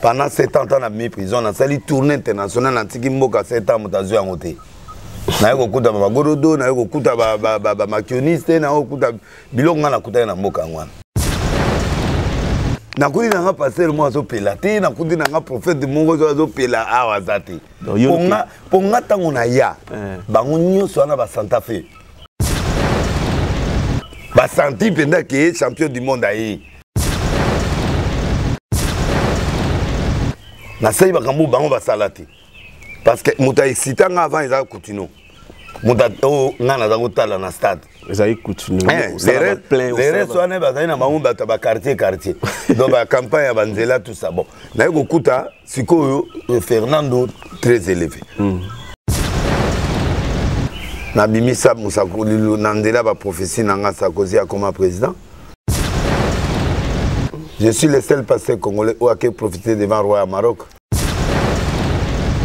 pendant 7 ans dans la prison na sali tournée internationale na tiki mboka 7 ans mutazu ya ngote na yoko kuta ba gorodo na yoko kuta ba makioniste na yoko kuta biloko ngana kuta na mboka ngwana na kudi na nga pasteur mo azo pela te na kudi na nga prophète mongo azo pela awa zate ponga tango na ya bango nyonso wana ba Santa Fe ba senti penda ke champion du monde ayi na sai ba kambu bango ba salati parce que muta excita nga avant ils continuent muta o ngana za kutala na stade ils continuent les restes wana ba na bango ba quartier donc ba campagne ya banzela tout ça bon na yoko kuta sikoyo Fernando très élevé na bimisa musakulu na ndela ba prophétie nanga Sarkozy comme président. Je suis le seul pasteur congolais qui a profité devant le roi à Maroc.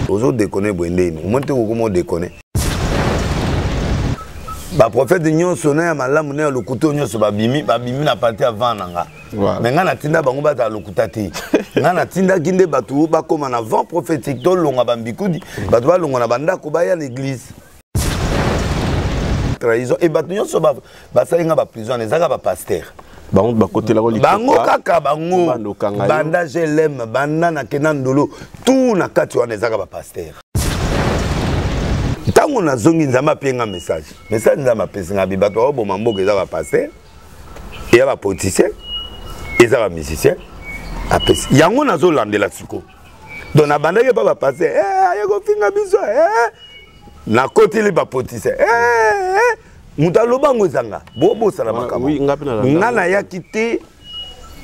Aux autres déconner Bwendé, au moins comment déconner. Ba prophète de Nyon sonné à malamu ne le couteau Nyon so babimi na parti avant nanga. Mais ngana tinda bango ba ta le kutati. Ngana tinda kinde batu ba comme en avant prophétique to longa bambikudi, batu ba longa na banda ko ba ya l'église. Trahison et batu Nyon so ba salinga ba prison ezaka ba pasteur. Bango côté la bango kaka bango banda GLM banda na kenandolo tout na kati wana ezaka ba pasteur tango na zongi nzamba penga message nzamba pesinga bibato obo mamboka eza ba pasteur et ba politicien eza ba musicien apesi yango nazo landela siko donc na banda ke ba pasteur ayeko finga biso na côté les ba politicien Moutalo bango zanga, bobo salamaka. Oui, ngana ya quitté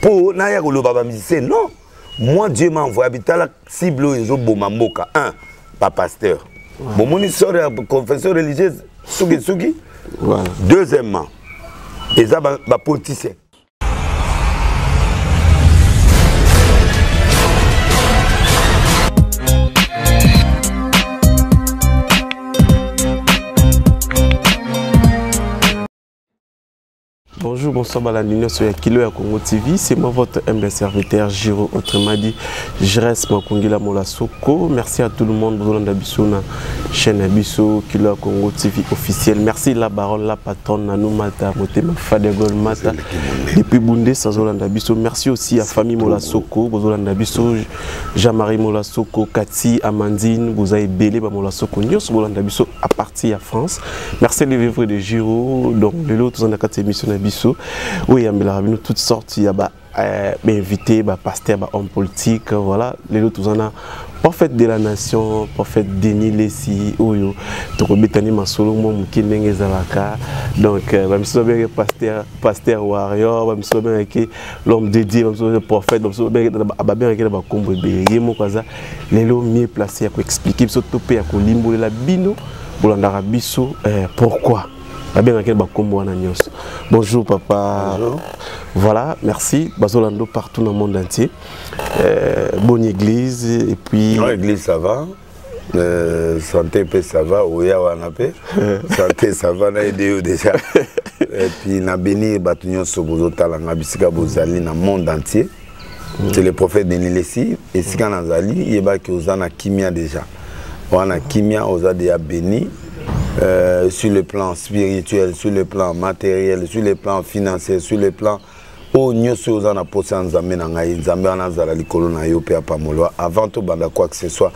pour na ya koloba ba musicien. Non, moi Dieu m'a envoyé habiter la cible ezo bomamboka. Un, pas pasteur. Bon moni sort confession religieuse sugi. Voilà. Deuxièmement, eza ba politicien. Bonjour, bonsoir à la lumière sur Kilo à Congo TV. C'est moi votre humble serviteur Giro. Autrement dit, je reste Makongila Mola Soko. Merci à tout le monde pour la chaîne Abisso Kilo à Congo TV officiel. Merci la baronne, la patronne, Nanou Mata, Motema Fadegol Mata. Depuis Bundé, sans Zolanda Bisso. Merci aussi à famille Mola Soko, Zolanda Bisso, Jean-Marie Mola Soko, Cathy, Amandine, vous avez belé Mola Soko, Nyos Zolanda Bisso à partir à France. Merci les vivres de Giro. Donc, les autres ont quatre émissions oui, il y a toutes sortes, il y a invité, pasteur, homme politique, voilà, les autres on a prophète de la nation, prophète Denis Lessi, Oyo, donc Betani Masolo, mon Kinenge Zalaka, donc même si bien pasteur warrior, même si bien l'homme dédié, même si le prophète, même si bien avec le combo béyemo kaza, les lots mieux placés pour expliquer, surtout pour limbo la bino, pour l'andarabiso, pourquoi. Bonjour papa. Bonjour. Voilà, merci. Bazolando partout dans le monde entier. Bonne église et puis. Non, l'église ça va. Santé ça va. Oya wanape. Santé ça va. Na aidé déjà. Et puis na béni batunyo sobozo talanga bisika bozali dans le monde entier. C'est le prophète Denis Lessi. Et si quand nazali, il y a qui osana kimia déjà. On a kimia osa déjà béni. Sur le plan spirituel, sur le plan matériel, sur le plan financier, sur le plan où nous sommes en position de avant tout quoi que ce soit,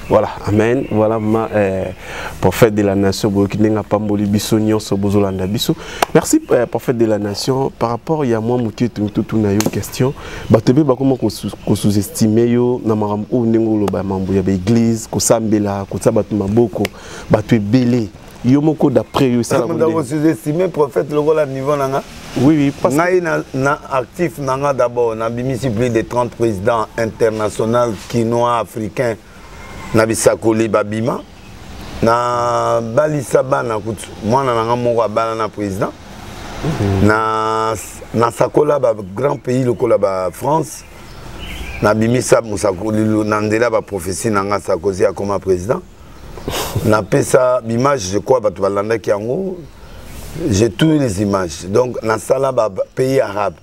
voilà, amen. Voilà ma prophète de la nation. Merci prophète de la nation. Par rapport à moi, une question. Comment sous-estimer l'église, Yomoko d'après eux ça vous sous-estimez prophète le rôle à niveau nanga. Oui parce que na actif nanga d'abord na bimisi plus de 30 présidents internationaux quinois africains na bisakoli babima na balisaba na kutu mwana nanga moko bana na président na sakola ba grand pays lokola ba France na bimisa musakoli na ndela ba prophétie nanga Sarkozy comme président. Na pesa l'image je crois batu balanda ki yango j'ai toutes les images donc na sala ba pays arabe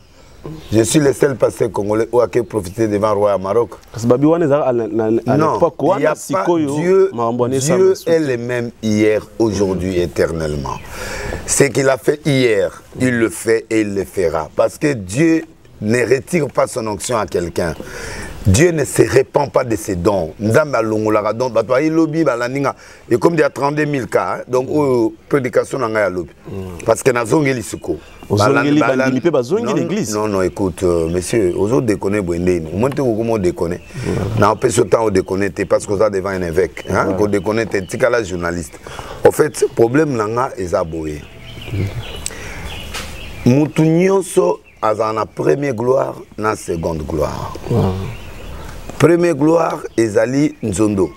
Je suis le seul pasteur congolais qui a profité devant le roi au Maroc. Non, il n'y a pas Dieu. Dieu est le même hier, aujourd'hui, éternellement. Ce qu'il a fait hier, il le fait et il le fera. Parce que Dieu ne retire pas son onction à quelqu'un. Dieu ne se répand pas de ses dons. Et comme il y a 32 000 cas, donc prédication n'a pas lobby. Parce que nous avons l'église. Non, non, écoute, monsieur, aux autres déconner, au moins comment déconner. Non, pas ce temps déconner, parce que ça devant un évêque. Qu'on déconne, t'es un journaliste. En fait, le problème là, est aboué. Moutounioso a la première gloire, la seconde gloire. Première gloire, Ezali Nzondo.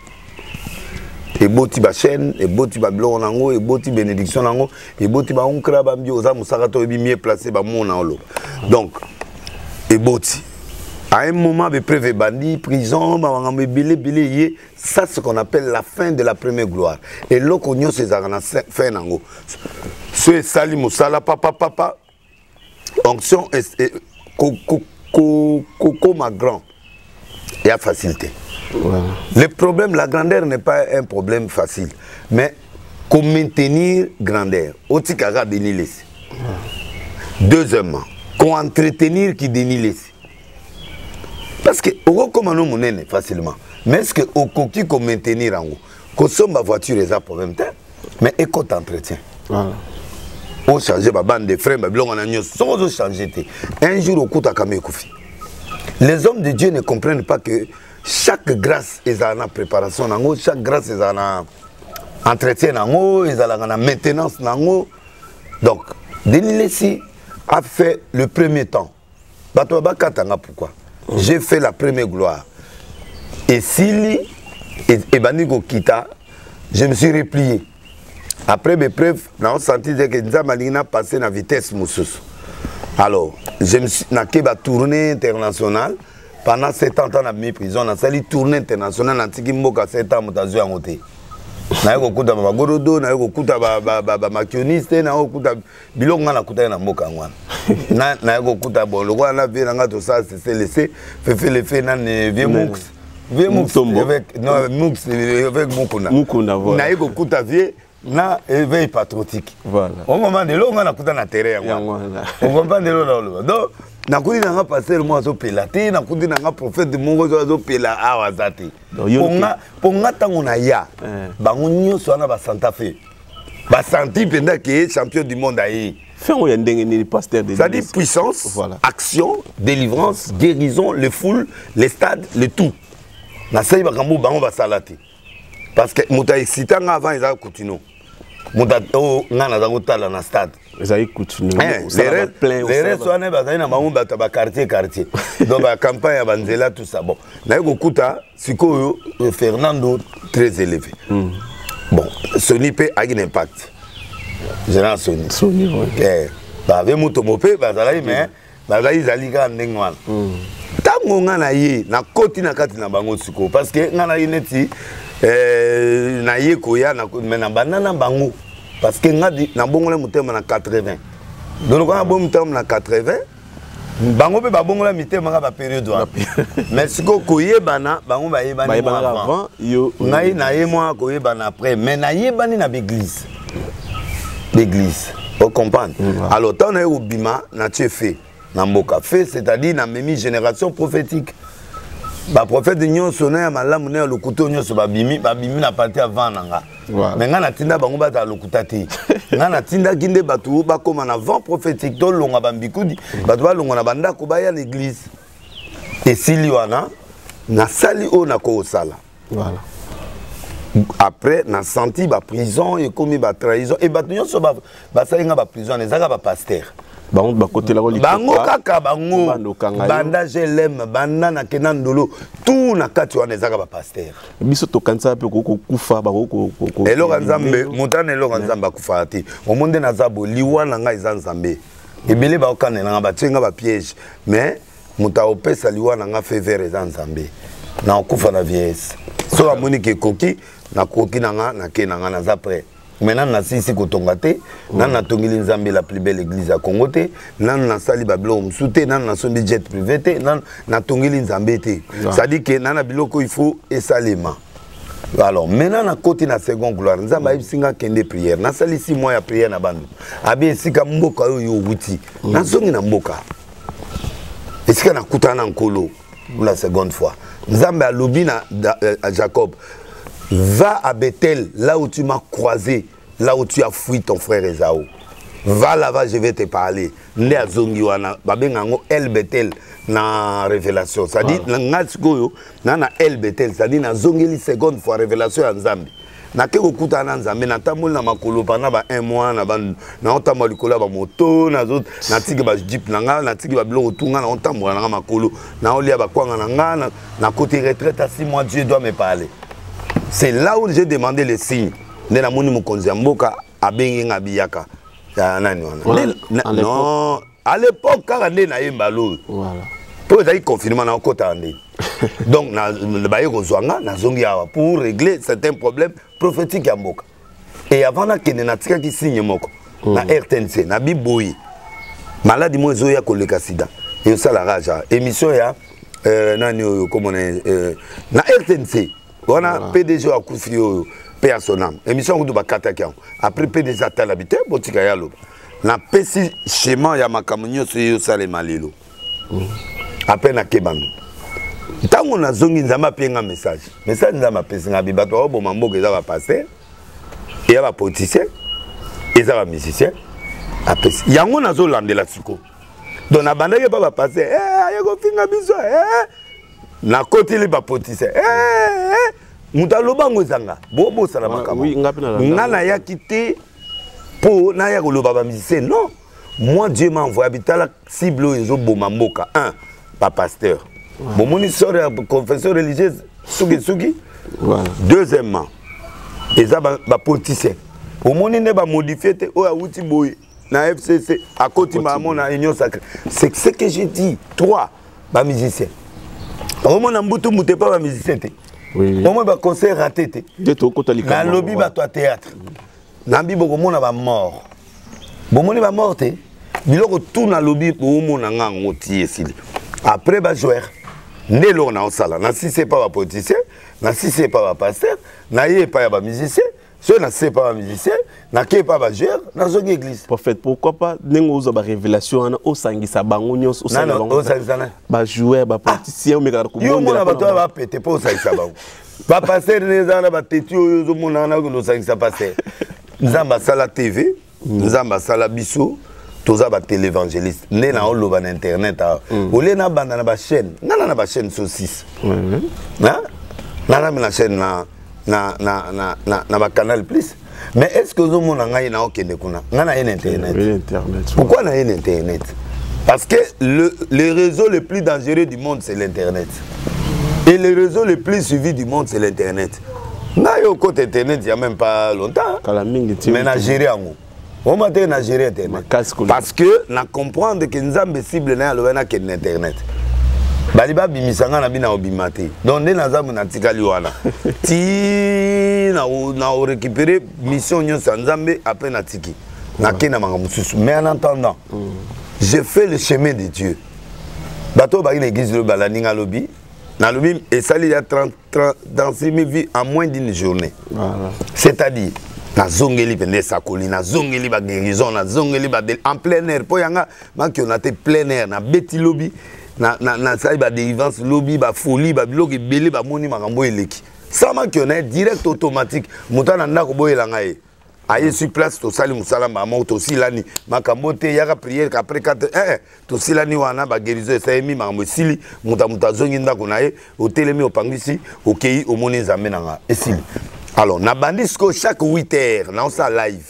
Et boti ba chaîne, et boti ba blon nango, et boti bénédiction nango, et boti ba onkra ba mbi oza musakato ebi mieux placé ba mon nango. Donc, et boti. À un moment, be prévé bandi, prison, ba wanga bilé, ça c'est ce qu'on appelle la fin de la première gloire. Et l'okonyo c'est ça na fin nango. Ce sali musala papa. Onction est coco ma grand. Il y a facilité. Le problème, la grandeur n'est pas un problème facile. Mais comment maintenir grandeur? Otikara déniler. Deuxièmement, comment entretenir qui déniler. Parce que on comment nous monnaie facilement. Mais est-ce que au coquille qu'on maintenir en haut, qu'on somme ma voiture les a problème mais écoute entretien. On change ma bande de freins, ma blonde en agneau, sans changer. Un jour au coup à Kamekoufi. Les hommes de Dieu ne comprennent pas que chaque grâce est en préparation, chaque grâce est en entretien, est en maintenance. Donc, Denis Lessi a fait le premier temps. Pourquoi? J'ai fait la première gloire. Et Sili et Baniko Kita, je me suis replié. Après mes preuves, j'ai senti que Nzamalina passé à vitesse Moussous. Alors, je me suis tournée internationale. Pendant 7 ans, dans la prison, on a fait une tournée internationale. On a 7 ans, on a fait un côté. On a fait un gorodo, on a fait un macchioniste, on a fait un bilon, on a fait un moka. On a fait un bon, on a fait un tout ça, c'est laissé. Fait le fait dans les vieux mouks. Vieux mouks avec Mukunda. Mukunda, voilà. On a fait un vieux. Na éveil patriotique. Voilà. Au moment de l'eau, on a coupé la terre. On comprend de l'eau. Donc, na kudi na passer moi zo pelate, na kudi na prophète de Mongo zo pela awazate. Ponga tango na ya. Bango nyoso na ba Santa Fe. Ba santi penda que champion du monde aïe. Faire un dengue pasteur de. Ça dit puissance, voilà. Action, délivrance, guérison, les foules, les stades, le tout. Na sayi ba kambo bango ba salate. Parce que muta excita avant ils a continué. Muta o ngana za ngotala na stade. Ils a continué. Les restes sont na bazali na bango bata ba quartier. Donc la campagne à Banzela tout ça. Bon, na gokuta siko Fernando très élevé. Bon, Sony peut a un impact. Général Sony. Sony ouais. Ba ve muto mopé bazali mais bazali zalika ndengwana. Tango ngana yi na koti na kati na bango siko parce que ngana yi neti na yekoya na mena banana bango parce que ngadi na bongola mutema na 80 donc quand bon mutema na 80 bango pe ba bongola mitema ka ba période wa mais siko koyebana bango ba yebani avant yo ngai na ye moi koyebana après mais na yebani na l'église on comprend alors tant na obima na fait na mboka fait c'est-à-dire na memi génération prophétique. Ba prophète de nyon sonné à malamu ne le couteau nyon so babimi na parti avant nanga. Mais ngana tinda bango bata le kutati. Ngana tinda kinde batu ba comme en avant prophétique to longa bambikudi batu ba longa na banda ko ba ya l'église. Et siliwana na sali o na ko sala. Voilà. Après na senti ba prison et commis ba trahison et batu nyon so ba salinga ba prison ezaka ba pasteur. Bango côté la religion. Bango kaka bango. Banda jelem banda na kenandolo tout na kati wana ezaka ba pasteur. Biso to kanza pe ko kufa ba ko. Elo kanzambe mutane elo kanzamba kufa ati. Omonde na zabo liwa na nga izanzambe. Ebele ba okane na ba tsenga ba piège mais muta opesa liwa na nga fait vers izanzambe. Na kufa na vieillesse. So amoni ke koki na koki na nga na ke na nga na za près. maintenant na sisi kotongate nan na tongeli nzambe la plus belle église à Congo te nan na sali babilo msute nan na sombi jet privé te nan na tongeli nzambe te ça dit que nan na biloko il faut esalema. Alors maintenant na côté na second gloire nzamba ibisinga kende prière na sali 6 mois ya prière na bandu abi esika mboka yo wuti na zongi na mboka esika na kutana nkolo pour la seconde fois nzamba alobi na Jacob, va à Bethel là où tu m'as croisé, là où tu as fui ton frère Esaü, va là-bas, je vais te parler. Né à zongi wana babengango El Bethel na révélation. Ça dit na El Bethel, ça dit na zongeli seconde fois révélation ya Nzambe. Na ke okuta na Nzambe na tamol na makolo pendant ba 1 mois na ban na otamol likola ba moto na zot na tiki ba jeep na nga na tiki ba biloko tunga na otamol na makolo na olia ba kwanga na nga na côté retraite à 6 mois Dieu doit me parler. C'est là où j'ai demandé les signes. Né na moni mokonzi mboka abengi ngabiyaka. Non, à l'époque, quand on est dans Mbalo, pour être confirmé, on a encore tardé. Donc, pour régler certains problèmes prophétiques à Mboka. Et avant qu'il y ait qui signe Moko, na RTNC, na Biboui, maladie moi zoya koleka sida. Et ça la rage. Émission ya, na RTNC, on a PDG à Koufio. Personnel. Émission de Bakatakian. Après PDG à l'habité, Botika Yalo. Na pesi schéma ya makamunyo sur Salé Malilo. Après na Kebando. Tant on a zongi nzama penga message. Message nzama pesi na bibato obo mambo ke za va passer. Et ya va politicien. Et ça va musicien. Après yango na zo landela siko. Donc na banda ke ba passer. Ayego finga biso. Na côté li ba politicien. Mutalobango zanga bobo sala makamo ngana ya quitté pour na ya koloba ba musicien non moi Dieu m'a envoyé habitala cible ezo boma mboka un pas pasteur bon moni sort confession religieuse sugi deuxièmement eza ba politicien au moni ne ba modifier te o awuti boy na FCC à côté maman na union sacrée c'est ce que j'ai dit 3 ba musicien au moni mbutu muté pas ba musicien te. Oui. Au moins, un concert raté. Na lobby ba toi théâtre. Nambi bokomo na ba mort. Bomoni ba mort te. Biloko tout na lobby pour mona nga ngoti esili. Après ba joueur. Né lo na osala. Na si c'est pas ba politicien, na si c'est pas ba pasteur, na yé pas ba musicien, ceux na c'est pas ba musicien, na ké pas ba joueur, na zongi église. Prophète, pourquoi pas nengo za ba révélation na osangisa bango nyos osangisa bango. Osangisa ba joueur ba politicien mais ka ko yo mona ba to ba pété pas osangisa bango. Ba passer nezana ba teti oyo zo mona na ko osangisa passer. Nzamba sala TV, nzamba sala biso. Toza ba télévangéliste né na oloba na internet olé na banda na ba chaîne na ba chaîne saucisse na na chaîne na ba canal plus mais est-ce que zo mona ngai na okende kuna na internet pourquoi na internet parce que le réseau le plus dangereux du monde c'est l'internet et le réseau le plus suivi du monde c'est l'internet na yo côté internet il y a même pas longtemps mais na gérer en on m'a dit na gérer internet parce que na comprendre que nzambe cible na alobana que internet baliba bimisanga na bina obimate donc na nzambe na tikali wana ti na récupérer mission nyonso nzambe après na tiki na kena manga mususu mais en attendant je fais le chemin de Dieu bato ba l'église le balaninga lobby na lobby et ça il y a 30 dans 6 000 vies en moins d'une journée c'est-à-dire na zongeli pende sakoli na zongeli ba guérison na zongeli ba en plein air po yanga maki on a été plein air na beti lobby na sai ba délivrance lobby ba folie ba biloko belé ba moni makambo eleki ça maki on est direct automatique mutana ndako boyelanga e aye sur place to sali musala mama to silani makambo te yaka prière après 4 to silani wana ba guérison ça emi makambo sili muta zongi ndako na ye otelemi opangisi okei omoni nzambe nanga esili. Alors, na bandisco chaque 8 heures, na ça live.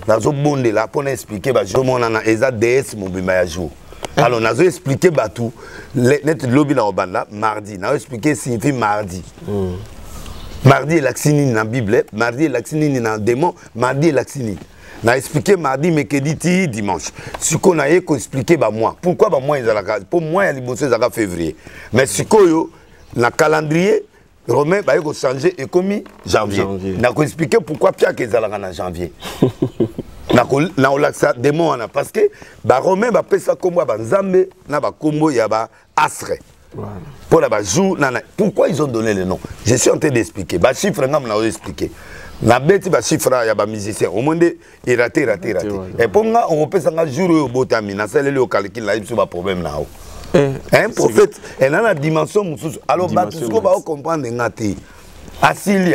Na zo bonde là pour expliquer ba jo mona na eza DS mobimba ya jour. Alors, na zo expliquer ba tout net lobby na obanda mardi, na expliquer signifie mardi. Mardi laxini na Bible, mardi laxini na démon, mardi laxini. Na expliquer mardi, mercredi, dimanche. Ce qu'on a ko expliquer ba moi. Pourquoi ba moi pour moi il y a liboso zaka février. Mais ce yo na calendrier Romain va changer et comme janvier. N'a pas expliqué pourquoi Pierre Kezalaka en janvier. N'a pas ça démon parce que Romain va faire ça comme Banzambe, n'a pas combo yaba Asre. Pour la jour, pourquoi ils ont donné le nom? Je suis en train d'expliquer. Bah chiffre, on a expliqué. Na bête ba chiffre ya ba musicien. Au monde il raté. Et pour moi, on peut s'en jour au botami. Na ça le calcul là, il y a problème là. Un prophète, elle a la dimension mususu. Alors ba tout ce qu'on va comprendre ngati. Asili,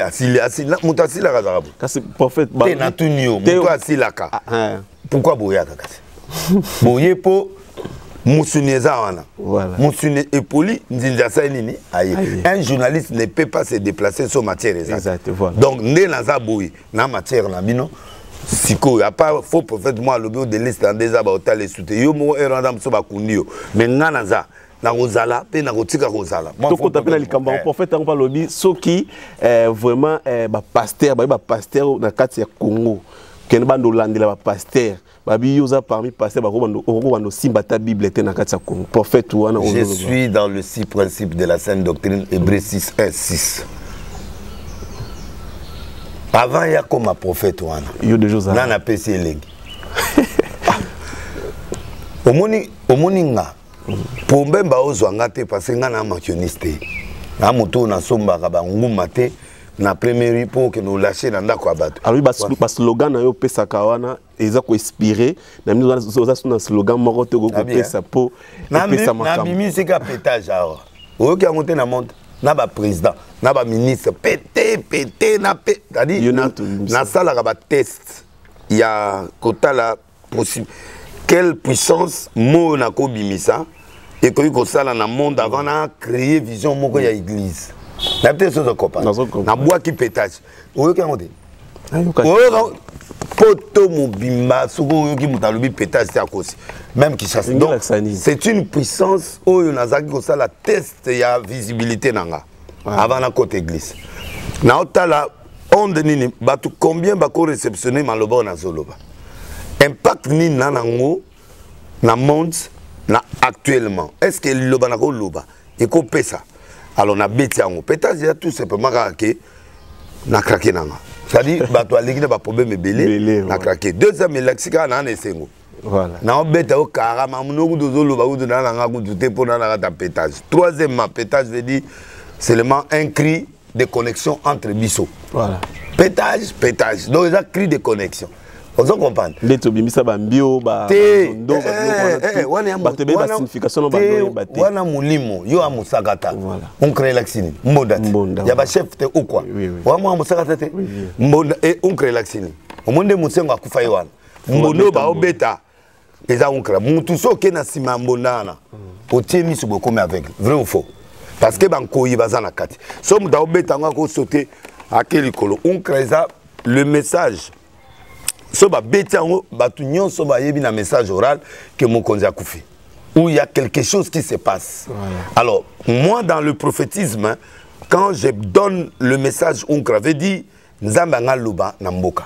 mutasila kazarabu. Kasi prophète ba. Te na tunio, muto asila ka. Pourquoi boya kakasi? Boye po Moussunieza wana. Voilà. Moussune et poli nzinja nini aye. Un journaliste ne peut pas se déplacer sur matière exacte. Voilà. Donc né naza boy na matière na bino siko ya pas faux prophète moi le bureau de l'est en des aba hotel et soute yo mo erandam so bakundio. Mais nga naza na rozala pe na rotika rozala. To ko tapena likamba prophète en lobi soki vraiment ba pasteur na kati ya Congo. Ken bando landela ba pasteur. Parmi pasteur Bible prophète. Je suis dans le 6 principes de la sainte doctrine Hébreux 6, 1, 6. Avant, il y a comme un prophète. Il y a des choses à faire. Au moninga, pour même parce que nous sommes maquillonnistes. Nous sommes na première pour que nous lâcher dans la kwabatu. Alors le slogan na yo pesa kawana eza ko inspirer na mino za slogan moko te ko pesa po pesa makam. Na bimi c'est ka pétage alors. O ki monter na monte na ba président, na ba ministre pété na pété. C'est-à-dire na sala ba test. Il y a quota la possible quelle puissance mo na ko bimisa et ko sala na monde avant na créer vision moko ya église. Na peut-être ça comprend. Na bois qui pétage. Oyo ka ngote. Oyo poto mobimba soko oyo ki mutalobi pétage c'est à cause. Même qui chasse. Donc c'est une puissance oyo nazaki ko ça la test ya visibilité nanga. Avant la côté église. Na otala onde nini batu combien ba ko réceptionner maloba na zoloba. Impact ni nanango na monde na actuellement. Est-ce que loba na ko loba et ko pesa. Alors, on a bêté peut-être tout simplement que on a craqué. C'est-à-dire que l'église n'a pas de problème, on a craqué. Deuxième, lexique, on a un essai. Voilà. On a bêté au carrément, on a pétage. Troisièmement, pétage veut dire seulement un cri de connexion entre bisous. Voilà. Pétage. Donc, il y a un cri de connexion. On s'en comprend. Les tobimisa bambio ba ndo ba signification ba ndo wana mulimo yo amusakata on crée l'axine mbonda ya ba chef te ou quoi wa mo amusakata te mbonda et on crée l'axine o monde musengo akufa yowana mbondo ba obeta eza on crée mutu so ke na sima mbondana otie miso bokome avec vrai ou faux parce que bankoyi bazana kati so muta obeta ngako sauter akeli kolo on crée ça le message. So ba betango batu nyonso ba yebi na message oral que mon konzi a koufi. Où il y a quelque chose qui se passe. Voilà. Alors, moi dans le prophétisme, hein, quand je donne le message on avait dit Nzamba ngaloba na mboka.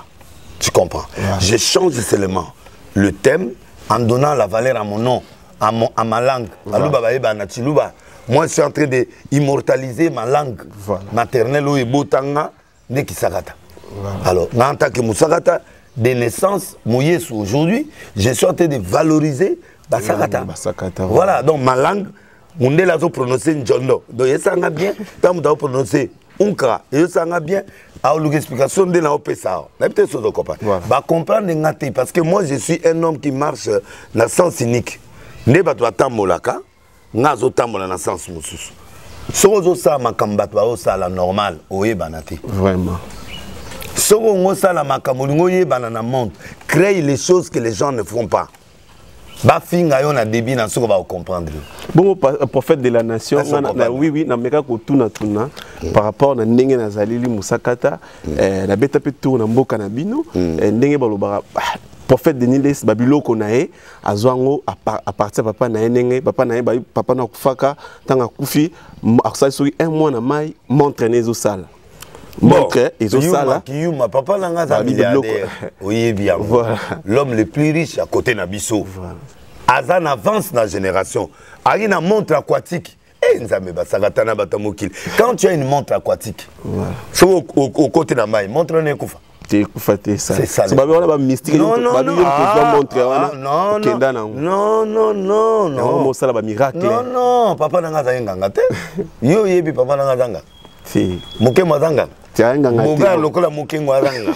Tu comprends? Voilà. Je change seulement le thème en donnant la valeur à mon nom, à ma langue. Voilà. Moi je suis en train d'immortaliser ma langue maternelle ou ebotanga ne kisagata. Voilà. Alors, en tant que musagata de naissance, aujourd'hui, je suis en train de valoriser Basakata. Voilà, donc ma langue, on est là pour prononcer Njondo. Donc, ça va bien, quand on doit prononcer Unkra, et ça va bien, alors l'explication de la OPSA. Peut-être que vous comprenez. Comprendre parce que moi, je suis un homme qui marche dans le sens unique. Ne pas toi tambolaka, nazo tambola dans le sens musus. Si vous avez ça, ma kambatwa, ça la normale, oye banati. Vraiment. Si vous avez ça, la makamolingoye banana monte, crée les choses que les gens ne font pas. Bafinga yon a débit dans ce qu'on va comprendre. Bon, prophète de la nation, oui, na meka ko tuna par rapport na ndenge na zalili musakata, na beta pe tourna mboka na bino, ndenge balobara prophète de Niles babilo konae azwango à partir papa na ndenge papa na papa na kufaka tanga kufi aksa soki un mois na mai m'entraîner zo sala. Montre et zo sala. Ma papa langa za milliardaire. Oui bien. L'homme le plus riche à côté na biso. Azan avance dans la génération. Ari na montre aquatique. Quand tu as une montre aquatique, au côté de la maille, montre un coup. C'est ça. C'est ça. Mystique. Non, non, non. Non, ça va miracle. Non, non, papa n'a pas d'engagé. Yo, yebi, papa n'a pas d'engagé. Si. Mouké Mazanga. Tiens, un gars. Bogar, le col à Mouké Mazanga.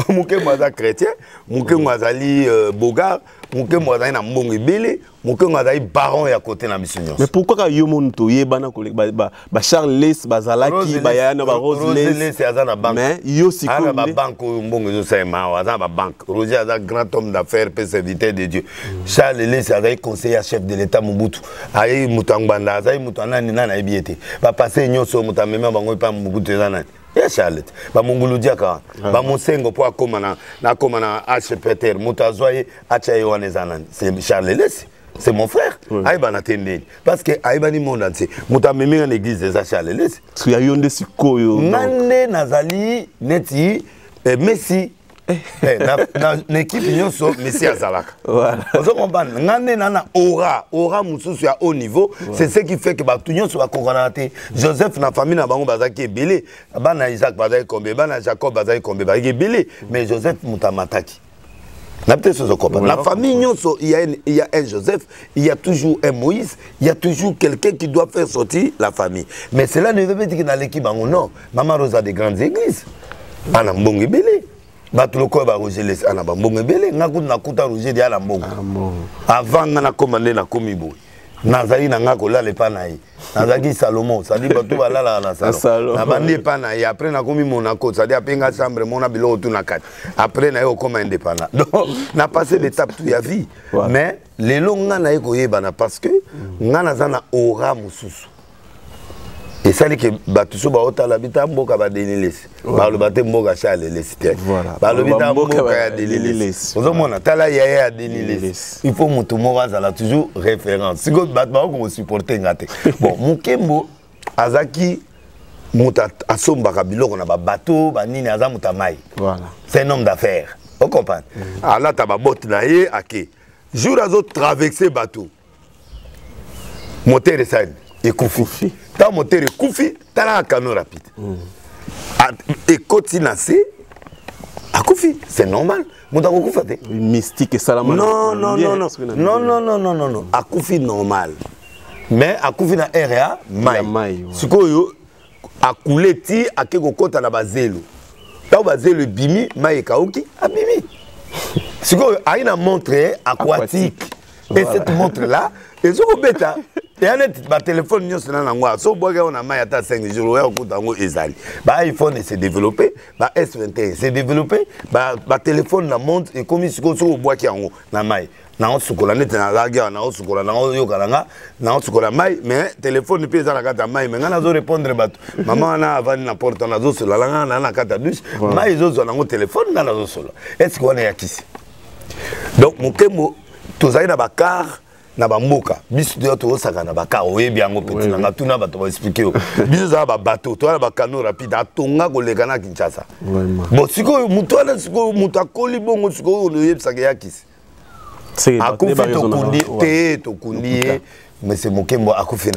Mouké Mazanga chrétien, Mouké Mazali Bogar, Mouké Mazali Mbongi Bélé, Mouké Mazali baron et à côté de mission. Mais pourquoi il y a un monde qui est Charles Les, Bazalaki, Bayana, Rose Les, c'est Azana Bank. Mais il y a aussi une banque où Mbongi Zosema, Azana Bank. Roger Azana, grand homme d'affaires, serviteur de Dieu. Charles Les, c'est Azana, conseiller chef de l'État Mobutu. Aïe Moutangbanda, Aïe Moutana, Nina, Ebiete. Va passer Nyoso, Moutamema, Bango, pas Mobutu Zana. Ya Charlotte ba mongulu diaka ba monsengo po akoma na HPTR mutazoye acha yoane zanani c'est Charles c'est mon frère aiba na tendeni parce que aiba ni monde entier mutamemi na l'église de Charles tu ya yonde sikoyo ngande nazali neti Messi na l'équipe nyonso Messi azalaka voilà vous comprenez ngande nana aura mususu ya haut niveau c'est ce qui fait que ba nyonso ba kokonate Joseph na famille na bango bazaki ebele bana Isaac bazaki kombe bana Jacob bazaki kombe bazaki ebele mais Joseph mutamataki na peut-être ce comprendre la famille nyonso il y a un Joseph il y a toujours un Moïse il y a toujours quelqu'un qui doit faire sortir la famille mais cela ne veut pas dire que dans l'équipe bango non Maman Rosa des grandes églises ana mbongo ebele Batuloko ba Roger les ana ba mbongo ebele ngakuta nakuta Roger dia la mbongo avant ngana commandé na komibo nazali na ngako la le panayi nazaki Salomon ça dit batu ba la na salon na bandi panayi après na komi Monaco ça dit apenga chambre mona bilo tout na kati après na yo comme indépendant donc na passé l'étape tout ya vie mais les longs ngana eko yebana parce que ngana zana aura mususu. Et ça dit que Batuso Baota l'habitat Mboka va déniler. Par le bâtiment Mboka Charles les cités. Par le habitat Mboka va déniler. Vous avez mon tala yaya déniler. Il faut mon Moraz a toujours référence. Si vous battement qu'on supporter ngate. Bon, Mukembo Azaki Muta Asomba Kabilo on a bateau, banini Azamuta Mai. Voilà. C'est un homme d'affaires. Vous comprenez? Alors là t'as bot naie aké. Jour à autres traverser bateau. Moteur de ça et Koufi. Tant moteur est Koufi, t'as un canon rapide. Et continue à Koufi, c'est normal. Mystique et salamandre. Non. À Koufi normal. Mais à Koufi na RA, maï. Ce que a coulé ti à quelque côté na bazelo. T'as bazelo bimi, maï kaouki, a bimi. Ce que a une montre aquatique. Et cette montre là, et ce que bêta. Et un téléphone nous sommes en noir. So boga on a maillé à 5 jours. On compte en Ezali. Bah iPhone s'est développé. Bah S21 s'est développé. Bah téléphone na montre et comme si on se boit qui en haut na maille. Na on se colle net na la guerre na on se colle na on yo kalanga na on se colle maille mais téléphone ne peut pas la carte maille mais on a répondre bateau. Maman na avant na porte na zo sur la langa na carte douce. Maille zo na on téléphone na zo solo. Est-ce qu'on est ici? Donc mon kemo tous aïna bakar na bamboka biso de to saka na baka oyebi yango petit na tuna bato ba expliquer biso za ba bateau to na ba canot rapide atonga ko leka na Kinshasa bon siko muto na siko muto akoli bongo siko no yebisa ke yakisi akufi to kundi te to kundi mais c'est Mukembo akufi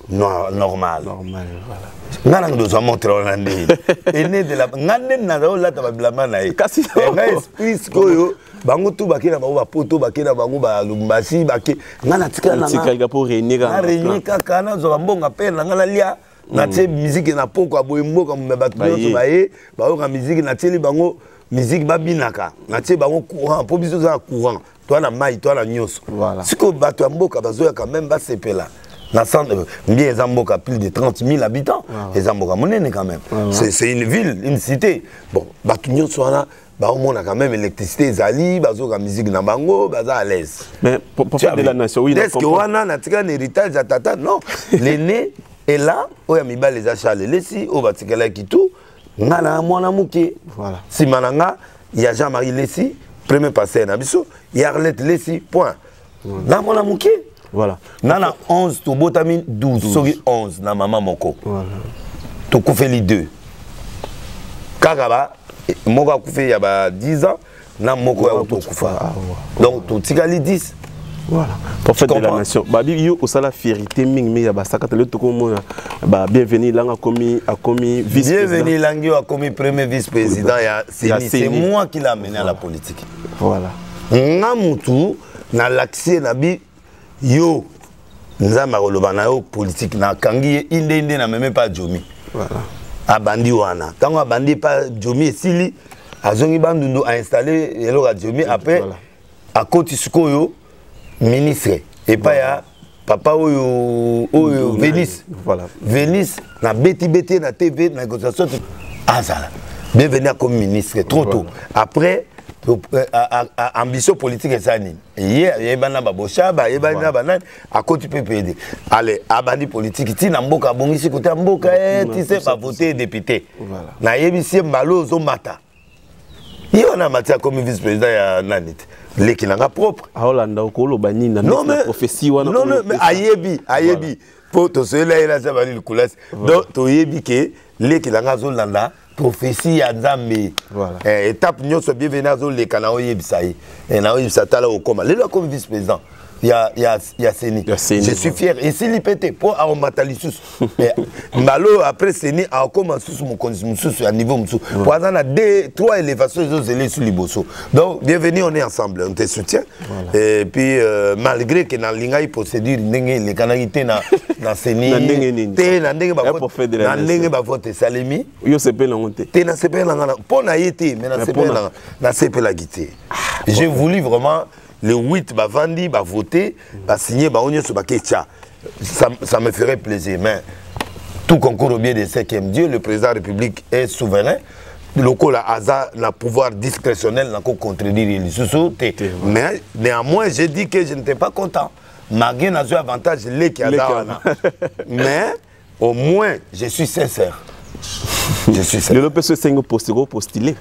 na normal voilà ngana ndo za montre hollandais ene de la ngane na la ta ba blama na kasi nga esprit siko yo bango tout bakina bango ba poto bakina bango ba lumbasi baki ngana tikana tika pour réunir kana zo mbonga pe na ngala lia na tie musique na poko aboy mboka me batu so baye ba o musique na tie bango musique babinaka na tie bango courant po biso za courant toi na mai toi na nyos siko batu mboka bazoya quand même ba sepela na centre bien Zamboka plus de 30 000 habitants et Zamboka monene quand même c'est une ville une cité bon batu nyos wana bah on a quand même électricité zali bazo la musique na bango baza à l'aise mais pour faire de la nation oui est-ce que wana na tika un héritage à tata non l'aîné est là oya mibal les achats les lesi o batikala kitu ngana mwana muke voilà si mananga il y a Jean-Marie Lesi premier passé na biso il y a Arlette Lesi point na mwana muke voilà nana 11 to botamine 12 sorry 11 na maman moko voilà to kufeli 2 kagaba moko a fait il y a 10 ans na moko ya kufa donc tout tikali 10 Voilà. Prophète de la nation. Babi yo osala fierté ming mais ya basaka le to komona ba bienvenue langa a commis vice-président. Bienvenue Langio a commis premier vice-président. C'est moi qui l'ai amené à la politique. Voilà. Ngamutu na l'accès nabi yo nzamba kolobana yo politique na kangi inde na même pas Jomi. Voilà. Abandi wana. Tango abandi pas Jomi esili azongi bandundo a installé yelo Jomi après à côté sukoyo ministre et pas ya papa oyo Venice. Voilà. Venice na beti na TV na négociation azala. Bienvenue comme ministre trop tôt. Après ambition politique et ça ni. Hier yebana babosha ba yebana banane à côté PPD. Allez, abandi politique ti na mboka bongisi côté mboka tu sais pas voter député. Voilà. Na yebisi malozo mata. Yona matia comme vice-président ya nanit. L'équilanga propre. Aolanda okolo bani na prophétie wana. Non mais ayebi pour to cela il a ça bani le coulas. Donc to yebi que l'équilanga zolanda prophétie ya Nzambe. Voilà. Étape nyonso bienvenue azo le kana oyebisa yi. Et na oyebisa tala okoma. Lelo comme vice-président. Il y a Seni. Je suis fier. Et s'il y pète pour Aomatalisus. Malo après Seni a commencé sous mon condition à niveau msou. Pour avoir 2-3 élévations ils ont sur les bossos. Donc bienvenue, on est ensemble, on te soutient. Et puis malgré que dans l'ingay procédure les canalités na Seni té na ndenge ba vote salemi. Yo sepe la honte. Té na sepe la ngana. Pour na yété mais na sepe la guité. J'ai voulu vraiment le 8 va vendre, va voter, va signer, va onyer sur Bakecha. Ça me ferait plaisir. Mais tout concourt au bien de ce qu'aime Dieu, le président de la République est souverain. Le hasard n'a pouvoir discrétionnel n'a qu'à contredire les sous. Mais néanmoins, j'ai dit que je n'étais pas content. Malgré n'a eu avantage les qui a mais au moins, je suis sincère. Je suis sincère. Le PSE 5 postulé.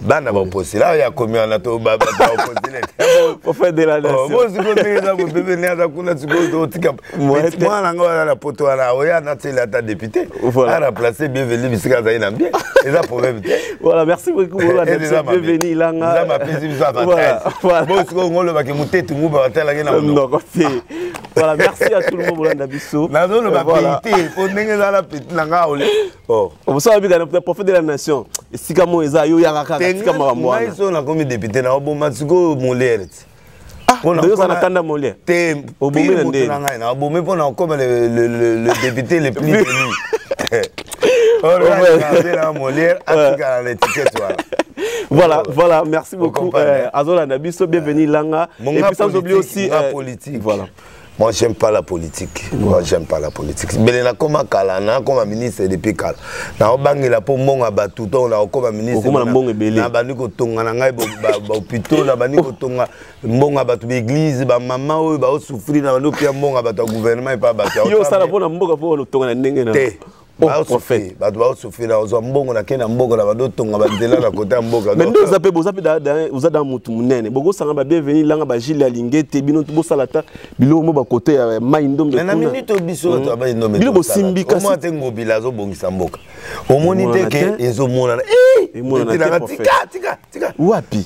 Bana ba poster là il y a combien on a to ba poster pour faire de la nation moi c'est côté ça pour bébé né ça kuna tiko tika moi nanga la poto ala oya na tela ta député a remplacer bienvenue bisika za ina bien et ça problème. Voilà, merci beaucoup la bienvenue langa ça m'a plaisir ça va bon c'est qu'on le ba ke mutetu mu ba tela ngena non voilà, merci à tout le monde la biso na zone ba pité pour ndenge za la pité nanga ole oh on ça bien le prophète de la nation sika mo eza yo yakaka moi ils sont là comme député na oboma siko Molière. On a un candidat Molière. Au bout de pour comme le député le plus élu. Voilà, merci beaucoup. Azola Nabiso, bienvenue Langa. Et puis sans oublier aussi la politique. Voilà. Moi, j'aime pas la politique. Moi, j'aime pas la politique. Mais là, comme Kalana, comme ministre depuis Kal. Na obangi la po monga batuto na comme ministre. Comme la monga belé. Na bani ko tonga na ngai ba pito na bani ko tonga monga batu église ba maman o ba souffrir na bano pia monga batu gouvernement pas batu. Yo sala bona mboka po tonga na ndenge na. Ba souffrir, ba souffrir na ozo mbongo na kena mboka na bado tonga ba ndela na kota mboka. Mais ndo zape bo zape da mutu munene. Bogo sanga ba bienvenue langa ba Gilles Alingete bino to salata bilo mo ba côté ya maindombe. Na minute biso to ba indombe. Bilo bo simbika. Comment tengo bilazo bongisa mboka. Au monite ke ezo mona. Tika. Wapi?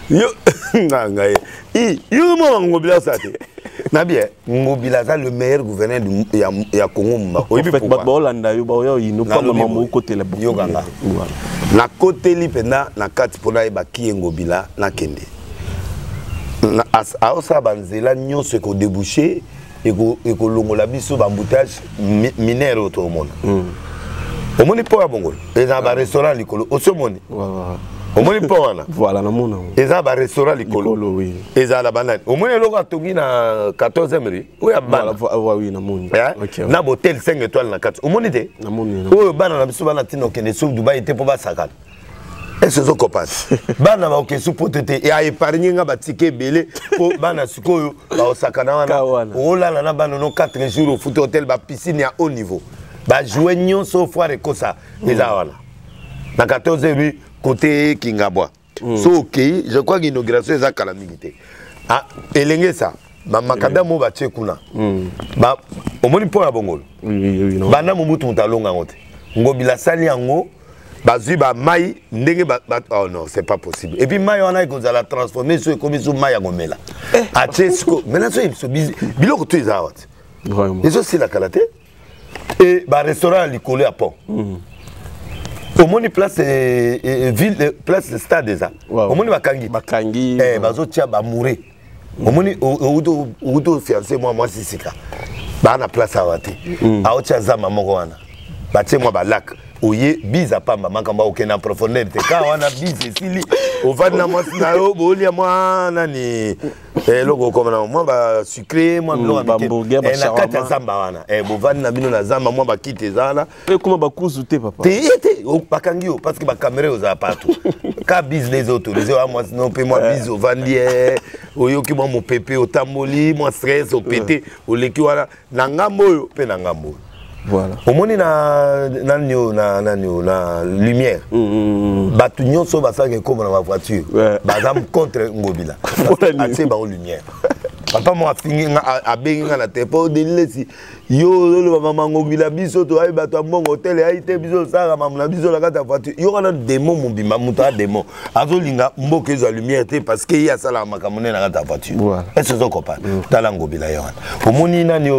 Yo ngangaye. Yo mo ngobilaza te. Na bien, Ngobilaza le meilleur gouverneur du ya Congo mba. En fait, Holanda yo ba yo ino pas maman côté la yo ganga. Na côté li pena na kati pona ba ki Ngobila na kende. Na aosa banzela nyonso ko déboucher et ko longola biso ba embouteillage mineur auto monde. Omoni po ya bongol. Et na ba restaurant likolo osomoni. Au moins pas voilà na mona eza ba restaurant likolo oui eza la banane au moins loko atongi na 14e rue oya bana oui na moni na hotel 5 étoiles na 4 au moins te na moni oyo bana na biso bana tino kende sur Dubai te po ba sakana est-ce que kopase bana ba okesu potete et a épargner nga ba ticket belé po bana sikoyo ba osakana wana olala na bana no 4 jours au foot hotel ba piscine à haut niveau ba jouer nyonso foire kosa eza wana na 14e rue côté Kingabwa. So ok, je crois que l'inauguration est à calamité. Ah, et ça, makada mo ba tchekuna. Ba omoni po na bongolo. Oui non. Bana mo mutu mutalonga ngote. Ngobila sali yango bazui ba mai ndenge oh non c'est pas possible et puis mai on a que la transformer sur comme sur mai ngomela a Chesco maintenant c'est biloko tu za wat vraiment et ça c'est la qualité et ba restaurant li collé à pont au moni place ville place stade déjà au moni bakangi bazo tia ba mouré au moni au fiancé moi sisika ba na place à wate a otia za mamoko wana ba tie moi ba lac oye biza pamba makamba okena profondeur te ka wana bize sili ovana mwasina yo bolia mwana ni logo comme na moi ba sucré moi ba hamburger ba shawarma na kata zamba wana bovani na bino na zamba moi ba kite zana et comment ba kuzu te papa te bakangi yo parce que ba caméra oza partout ka business autorisé wa moi non pe moi bizo vandi oyoki moi mon pépé otamboli moi stress au pété au leki wana na ngambo yo pe na ngambo. Voilà. Au moins na lumière. Batu nyonso basaka comme dans ma voiture. Bazam contre ngobila. Ati ba lumière. Papa mo afingi a bengi na tepo de lesi. Yo le mama ngobila biso to ay batu mbongo hotel ay te biso saka mamna biso la kata voiture. Yo kana démon mon bima muta démon. Azolinga mboke za lumière te parce que ya sala makamone na kata voiture. Est-ce que vous comprenez? Tala ngobila yo. Au moins nani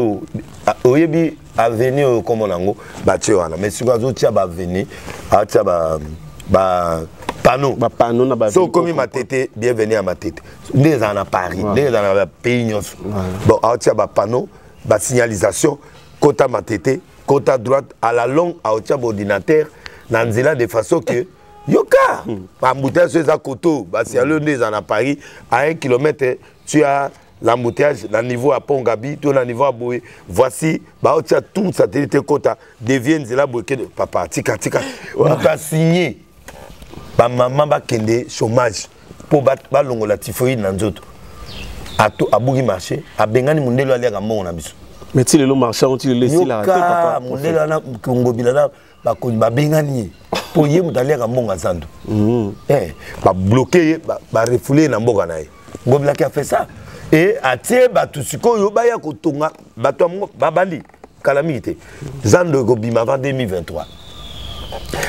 oyebi avenir comme on a bâti wana mais si vous tia ba avenir atia ba panneau na ba so comme ma tête bienvenue à ma tête des en à Paris des dans le pays nyos bon atia ba panneau ba signalisation côté ma tête côté droite à la longue atia ordinateur nanzela de façon que yoka embouteillage sur za koto ba si allo des en à Paris à 1 km tu as l'embouteillage, le niveau à Pongabi, tout le niveau à Boé. Voici, tout satellite Kota devient là papa, tika. On a signé. Maman va kende chômage pour battre la typhoïde dans d'autres. À Bougui marché, à Bengani Mundelo aller à mon abisso. Mais si le marché ont il laissé la papa Mundelo na Congo bilana ba Bengani pour y aller à mon azando. Ba bloquer ba refouler na mboka nae. Ngobila qui a fait ça. Et à tie batu sikoyo baya kotonga batu babali calamité zando gobima avant 2023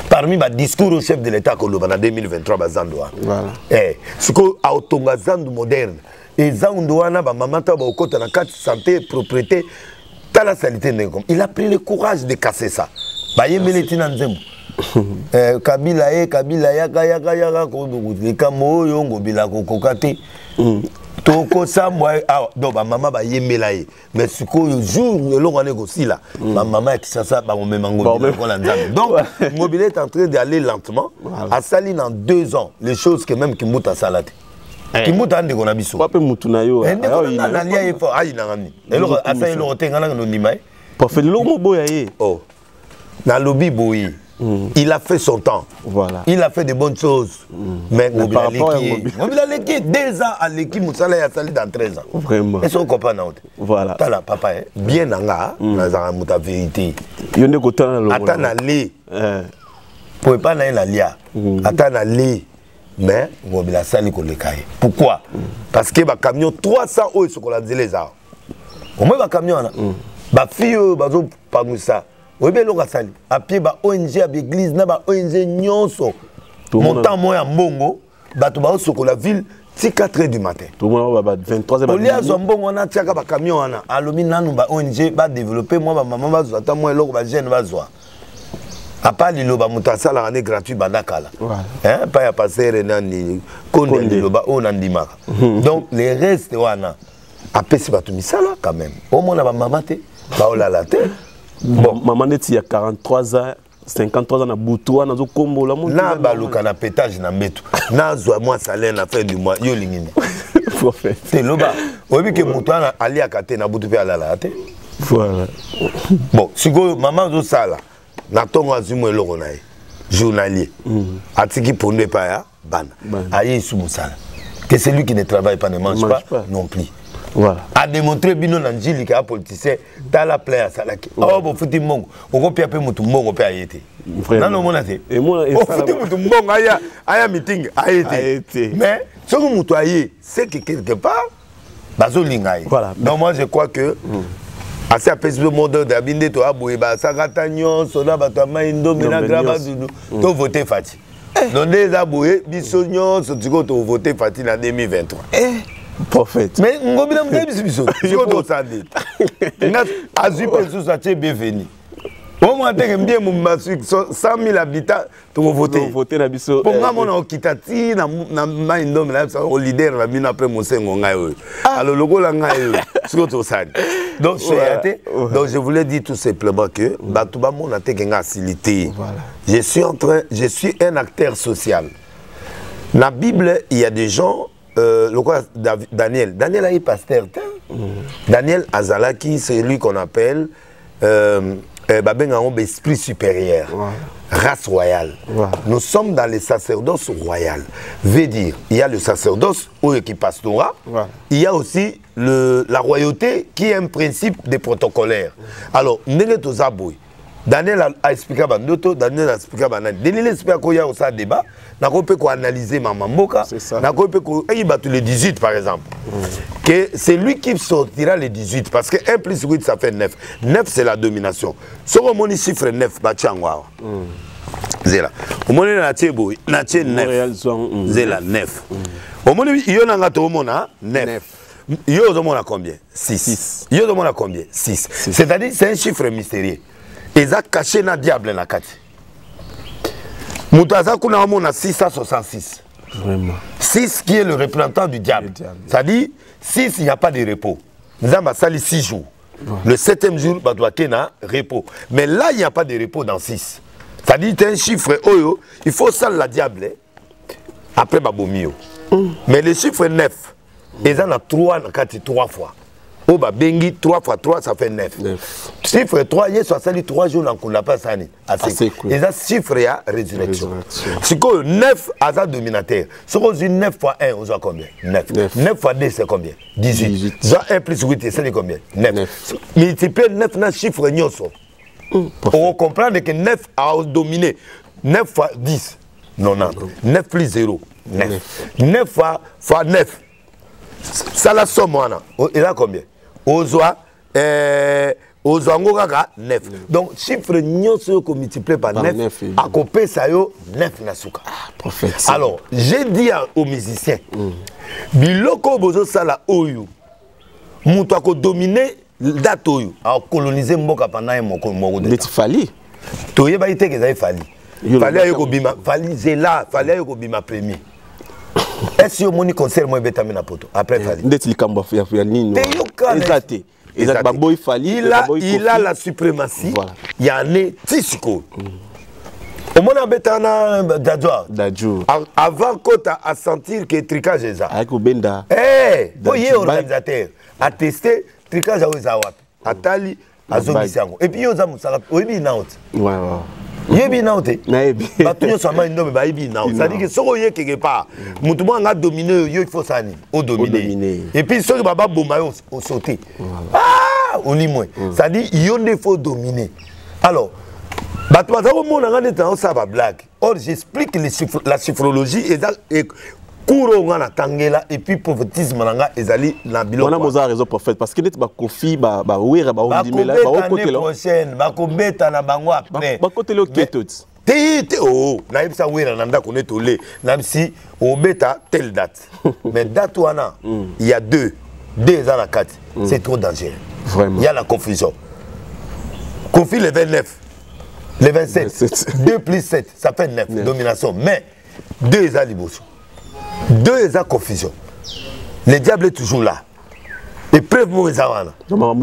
parmi ba discours au chef de l'état koloba na 2023 bazando voilà siko autonga zando moderne et zando wana ba mamata ba okota na carte santé propriété tala salité ngom il a pris le courage de casser ça ba yemeli tina nzembo kabila yaka ko le kamo yo ngobila kokokate toko samwa donc maman ba yemela ye mais siko yo jour le ngone ko sila maman qui ça ba même ngobila ko la nzambe donc ngobila est en train d'aller lentement à sali dans 2 ans les choses que même Kimbuta salate Kimbuta ande ko na biso pa pe mutu na yo na lia e fo ai na ngani elo asa elo tenga na no ndima pa fe lo mo boya ye oh na lobby boyi. Il a fait son temps. Voilà. Il a fait de bonnes choses. Mais Ngobila Leki, 2 ans à l'équipe, Moussala a sali dans 13 ans. Vraiment. Est-ce qu'on comprend? Voilà. Tala, papa, bien nanga, na muta vérité. Yonde ko tana lo. Ata na li. Pouvez pas na la lia. Ata na li. Mais Ngobila sali ko le kai. Pourquoi? Parce que ba camion 300 euros sur la nzela. Au moins ba camion na. Ba fille bazo pamusa. Oui, bien, sali. À pied, bah, ONG, à l'église, na ba ONG, nyonso. Montant, moi, en bongo, bah, tu vas au la ville, c'est 4 h du matin. Tout le monde va 23 h. Au lieu de Zombon, on a tia ba camion, on a alumina, nous, bah, ONG, bah, développer, moi, ma maman, va attends, moi, l'autre, bah, jeune, va zoa. À part les loba, moutassa, la année gratuite, bah, nakala. Hein, pas à passer, renani, konde, les loba, on en dimara. Donc, les restes, on a. Après, c'est pas tout mis ça, là, quand même. Au moins, on a maman, bah, on l'a la tête. Bon, maman est il y a 43 ans, 53 ans na Boutoua, na zo kombo la monte. Na baluka na pétage na mbetu. Na zo moi salaire na fin du mois, yo lingini. Prophète. C'est loba. Obi ke mutu na ali akate na butu pe alala ate. Voilà. Bon, siko maman zo sala. Na tongo azumo eloko na ye. Journalier. Atiki ponde pa ya bana. Aye sou musala. Que celui qui ne travaille pas ne mange pas non plus. Voilà. A démontré bino nanjili ka politicien dans la plaie à salaki. Oh bo futi mongo. Oko pia pe mutu mongo pe ayete. Nano mona te. Et moi e futi mutu mongo aya meeting ayete. Mais ce que mutu aye, c'est que quelque part bazo lingai. Voilà. Donc moi je crois que assez apesi monde d'abinde to aboye ba sakata nyonso na bato maindo mena graba dudu to voter Fati. Donc les aboye biso nyonso tiko to voter Fati en 2023. Prophète. Mais ngobina mdebi biso. Tiko to sande. Na azu peso sa che bienvenu. Au moins, bien 100 000 habitants pour voter. Pour voter la biso. Pour moi, on a quitté na maindo na au leader la mine après mon sengo ngayo. Alors le gars ngayo sur tout ça. Donc je voulais dire tout simplement que batuba mon a été facilité. Je suis un acteur social. Dans la Bible, il y a des gens le quoi Daniel a été pasteur. Daniel Azalaki, c'est lui qu'on appelle esprit supérieur, race royale. Nous sommes dans le sacerdoce royal. Veut dire, il y a le sacerdoce qui pastorat, il y a aussi la royauté qui est un principe de protocolaire. Alors, Daniel a expliqué Daniel a expliqué Daniel a expliqué qu'il y a aussi un débat. N'a pas analyser Maman Mboka, n'a pas le 18 par exemple. Que c'est lui qui sortira le 18 parce que 1 plus 8 ça fait 9. 9 c'est la domination. Si on a chiffre 9, Bachangwa. Zela. Au moins la tebo, na 9. Zela 9. Au moins il y en a tout le monde 9. Il y a combien? 6. Il y a combien? 6. C'est-à-dire c'est un chiffre mystérieux. Et ça caché na diable na kati. Moutaza kuna a 666. Vraiment. 6 qui est le représentant du diable. Ça dit 6 il n'y a pas de repos. Nous avons sali 6 jours. Le 7e jour bah doit na repos. Mais là il n'y a pas de repos dans 6. Ça dit c'est un chiffre oyo, il faut ça la diable après babomio. Mais le chiffre 9 ils en a 3 fois. Oh bah bengi 3 fois 3 ça fait 9. Chiffre 3 il y a 3 jours dans qu'on n'a pas sani. Assez cool. Et ça chiffre ya résurrection. Si que 9 hasard dominateur. Si on dit 9 fois 1 on a combien? 9. 9 fois 2 c'est combien? 18. Ça 1 plus 8 c'est combien? 9. Multiplier 9 dans chiffre nyoso. On comprend que 9 a dominé. 9 fois 10. Non. 9 plus 0. 9. 9 fois 9. Ça la somme il a combien? Ozoa 9. Donc chiffre nyoso qu'on multiplie par 9 à couper ça yo 9 nasuka. Alors, j'ai dit aux musiciens biloko bozo sala oyo muto ko dominer date oyo a coloniser mboka pendant un moko de fali. Toye ba ite que ça fali. Fali ayoko bima, fali zela, fali ayoko bima premier. Est-ce que mon concert moi betamina poto après fali. Ndeti kamba ya nini? Exacté. Il a la suprématie. Il y a un tisiko. Au moins, avant à sentir que tricage est ça. Eh, voyez organisateur à tester tricage à Ozawa. À Tali, à Zomisango. Et puis, il y a un il y a bien noté. C'est-à-dire que si on y est quelque part, on a dominé, il faut ça. Et puis, si on a sauté, on y moins. C'est-à-dire qu'il faut dominer. Alors, or, j'explique la chiffrologie et Kourongana Tangela et puis prophétisme nanga ezali na biloko. On a moza raison prophète parce que net ba kofi ba wera ba ondimela ba côté là. Prochaine ba kobeta na bango après. Ba côté le ketot. Te oh na yebisa wera nanda konetole na si obeta telle date. Mais date wana il y a deux ans à 4. C'est trop dangereux. Vraiment. Il y a la confusion. Confie le 29. Le 27. 2 plus 7 ça fait 9 domination mais 2 ans liboso. 2 ans confusion. Le diable est toujours là. Et preuve moi zawana. Na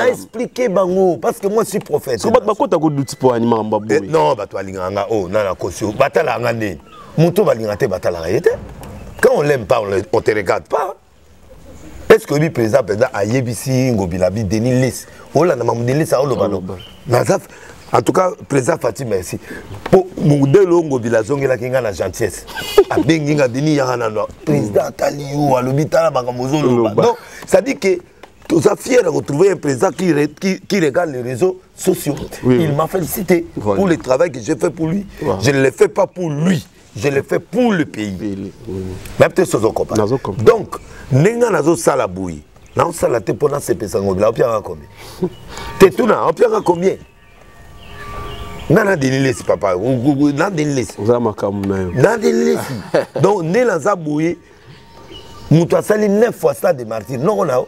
expliquer bango parce que moi je suis prophète. So ba kota ko duti po anima mbabo. Non, ba to alinganga oh na kosio. Batala ngane. Muto balingate batala yete. Quand on l'aime pas, on te regarde pas. Est-ce que lui président a yebisi ngobilabi Denis Lis. Oh là na mamudeli ça o lobano. Nazaf en tout cas, président Fati, merci. Pour Moudelo Ngobila Zongela Kinga la gentillesse. A Benginga Deni Yahanano. Président Taliou, à l'hôpital Bagamozo. Donc, ça dit que tu es fier de retrouver un président qui regarde les réseaux sociaux. Il m'a félicité pour le travail que j'ai fait pour lui. Je ne le fais pas pour lui, je le fais pour le pays. Même tes choses au copain. Donc, Nenga Nazo Salaboui. Non, ça la pour dans CP Sangola, on peut combien? T'es tout là, on peut combien? Nana Denilesi, papa, Nana Denilesi. Vous avez ma cam. Nana Denilesi. Donc, Nélan Zaboué, Moutou a sali 9 fois stade de martyrs. Non, on a.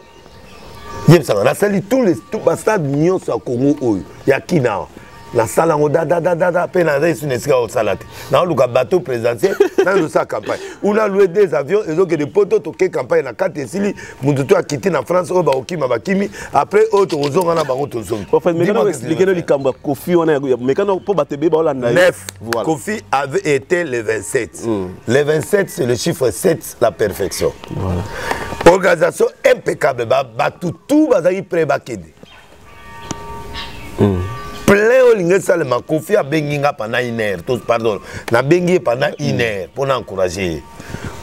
On a sali tous les stades mignons sur Congo. Il y a qui là? La salle en da, pénalisé sur une escale au salate. Dans le bateau présidentiel, dans le sa campagne. On a loué des avions et donc des poteaux toqués campagne dans 4 Sili. Moutoutou a quitté la France, au Baokima Bakimi. Après, autre aux on a baroto zone. En fait, mais quand on explique le Kamba, Kofi, on a. Mais quand on peut battre Béba, on a 9. Kofi avait été le 27. Le 27, c'est le chiffre 7, la perfection. Voilà. Organisation impeccable. Tout bazari pré-bakede. Plein au lingue salema Kofi a benginga pendant 1 heure, pardon, na bengi pendant 1 heure pour encourager.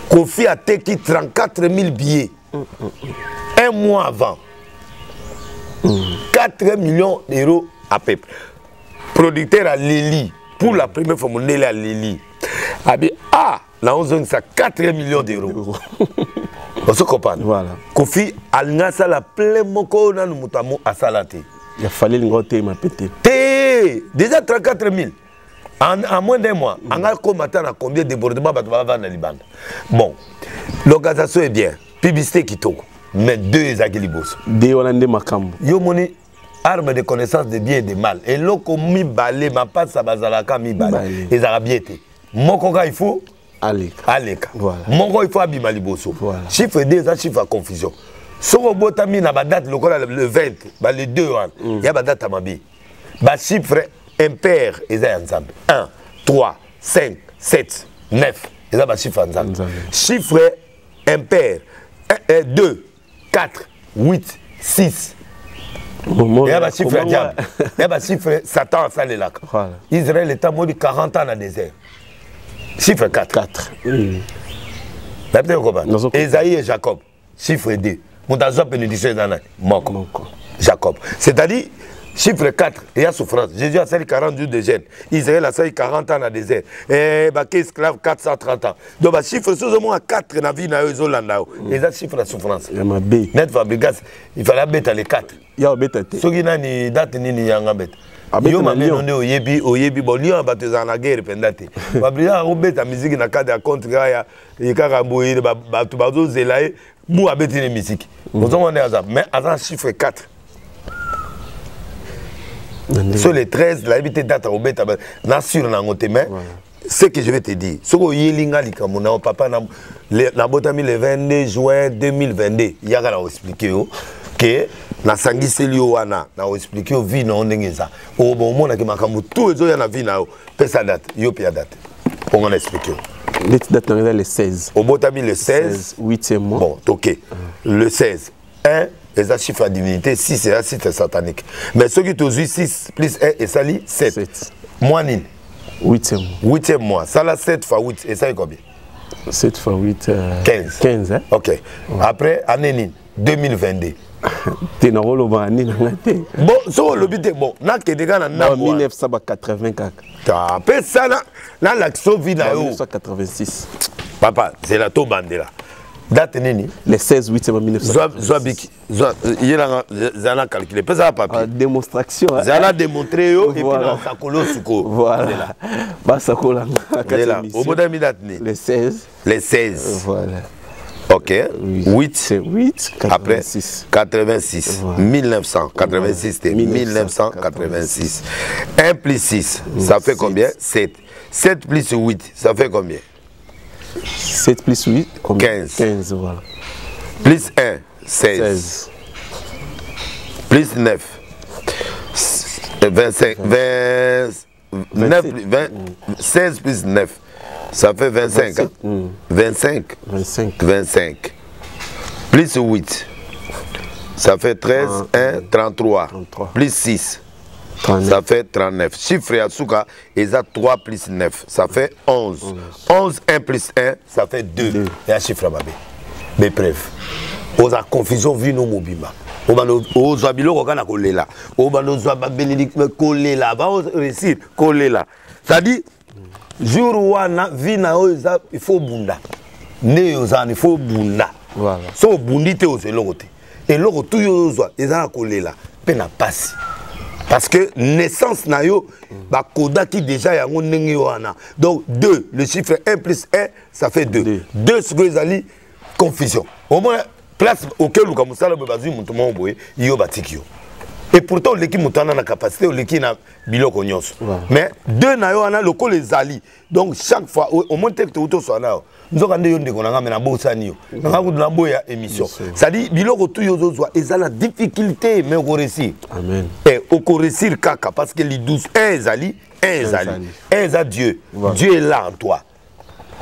Kofi a teki 34 000 billets 1 mois avant. 4 millions d'euros à peu près. Producteur à Lili, pour la première fois, mon à Lili. A dit, là on a ça 4 millions d'euros. On se comprend. Voilà. Kofi a l'ingasa la plein moko na mutamo à salate. Il a fallu l'ingoter ma pété. Déjà 34 000. En moins d'1 mois, on a combien de débordements dans le Liban. Bon, l'organisation est bien. Publicité qui tourne. Mais 2 Zagilibos. 2 Hollandais Makambo. Yo moni arme de connaissance de bien et de mal. Et l'oko mi balé, ma passe à Bazalaka mi balé. Les Arabiétés. Mokoga il faut Aleka. Voilà. Moko il faut Abimaliboso. Voilà. Chiffre 2, ça chiffre à confusion. Si on a une date le 20, le 2, il y a une date à Mabi. Le chiffre impair est ensemble. 1, 3, 5, 7, 9. C'est un chiffre ensemble. Chiffre impair 2, 4, 8, 6. Il y a un chiffre diable. Il y a un chiffre Satan à Salélak. Israël est à 40 ans dans le désert. Chiffre 4. 4. Esaïe et Jacob. Chiffre 2. Jacob. C'est-à-dire, chiffre 4, il y a souffrance. Jésus a sali 40 jours de gêne. Israël a sali 40 ans dans le désert. Et esclave 430 ans. Donc, chiffre sous à 4 dans la vie, il y a chiffre de souffrance. Net Fabrigas, il fallait mettre les 4. Il y a bête. Ce qui n'a ni date ni yanga bête. Yo mami on est oyebi bon lion bateza na guerre pendate. Fabrigas a bête musique na cadre contre ya ikaramboyi batu bazo zelaye. Mou abeti les musiques. Nous avons mais avant chiffre 4. Sur les 13, la habité date au bête, nassure na ngote mais ce que je vais te dire, ce que yelinga likamona papa na botami le 22 juin 2022, yaga na expliquer que na sangisi lio wana na expliquer vie na ondengeza. O bon mona ke makambu tout ezo ya na vie na pesa date, yo pia date. On va expliquer. Les dates le 16. Au Botami le 16. 8e mois. Bon, ok. Le 16. 1, les chiffres à divinité. 6, c'est un site satanique. Mais ceux qui ont 6 plus 1 et ça lit 7. Moins nil. 8e mois. 8e mois. Ça là 7 fois 8. Et ça est combien? 7 fois 8. 15. 15, hein? Ok. Ouais. Après, année nil. 2022. Tu n'as pas le bon, so le but est bon. N'a que des gars en 1984. Après ça, là, l'action vit là. 1986. Papa, c'est la Tobandela. Date nini? Le 16 8 1986. Zoabiki. Zana calculé. Pas ça, papier. Démonstration. Zana démontré et puis dans Sakolo Suko. Voilà. Bah, Sakolo. Au bout d'un minute. Le 16. Le 16. Voilà. Ok. 8. C'est 8. 86. Après 86. Voilà. 1986. C'était 1986. 1 plus 6, ça fait combien? 7. 7 plus 8, ça fait combien? 7 plus 8, combien? 15. 15, voilà. Plus 1, 16. Plus 9. 25. 9, 20, 16 plus 9. Ça fait 25. 25. 25. Plus 8. Ça fait 13, 1, 33. Plus 6. 39. Ça fait 39. Chiffre Yatsuka, ils ont 3 plus 9. Ça fait 11. 11, 1 plus 1, ça fait 2. Et un chiffre à Babé. Mais bref. On a confusion vu nos mobima. On a bilo qu'on a collé là. On a bénédict collé là. On va réussir collé là. C'est-à-dire, jour où on a vu il faut bunda. Ne il faut bunda. Voilà. So bundite aux éloignes. et le tout yozwa ezala kolela pe na pasi parce que naissance na yo ba kodaki déjà yango ndenge wana donc 2 le chiffre 1 plus 1 ça fait 2 2 ce que ezali confusion au moins place auquel luka musala be bazui mutu mo boye yo batiki yo et pourtant l'équipe mutana na capacité l'équipe na biloko nyonso mais 2 na yo wana loko les ali donc chaque fois au moins texte auto so na nzoka nde yo ndeko na ngame na bosani yo nga ku na boya émission ça dit biloko tout yo zozwa ezala difficulté mais ko réussir amen et au ko réussir kaka parce que les 12 ezali eza Dieu Dieu est là en toi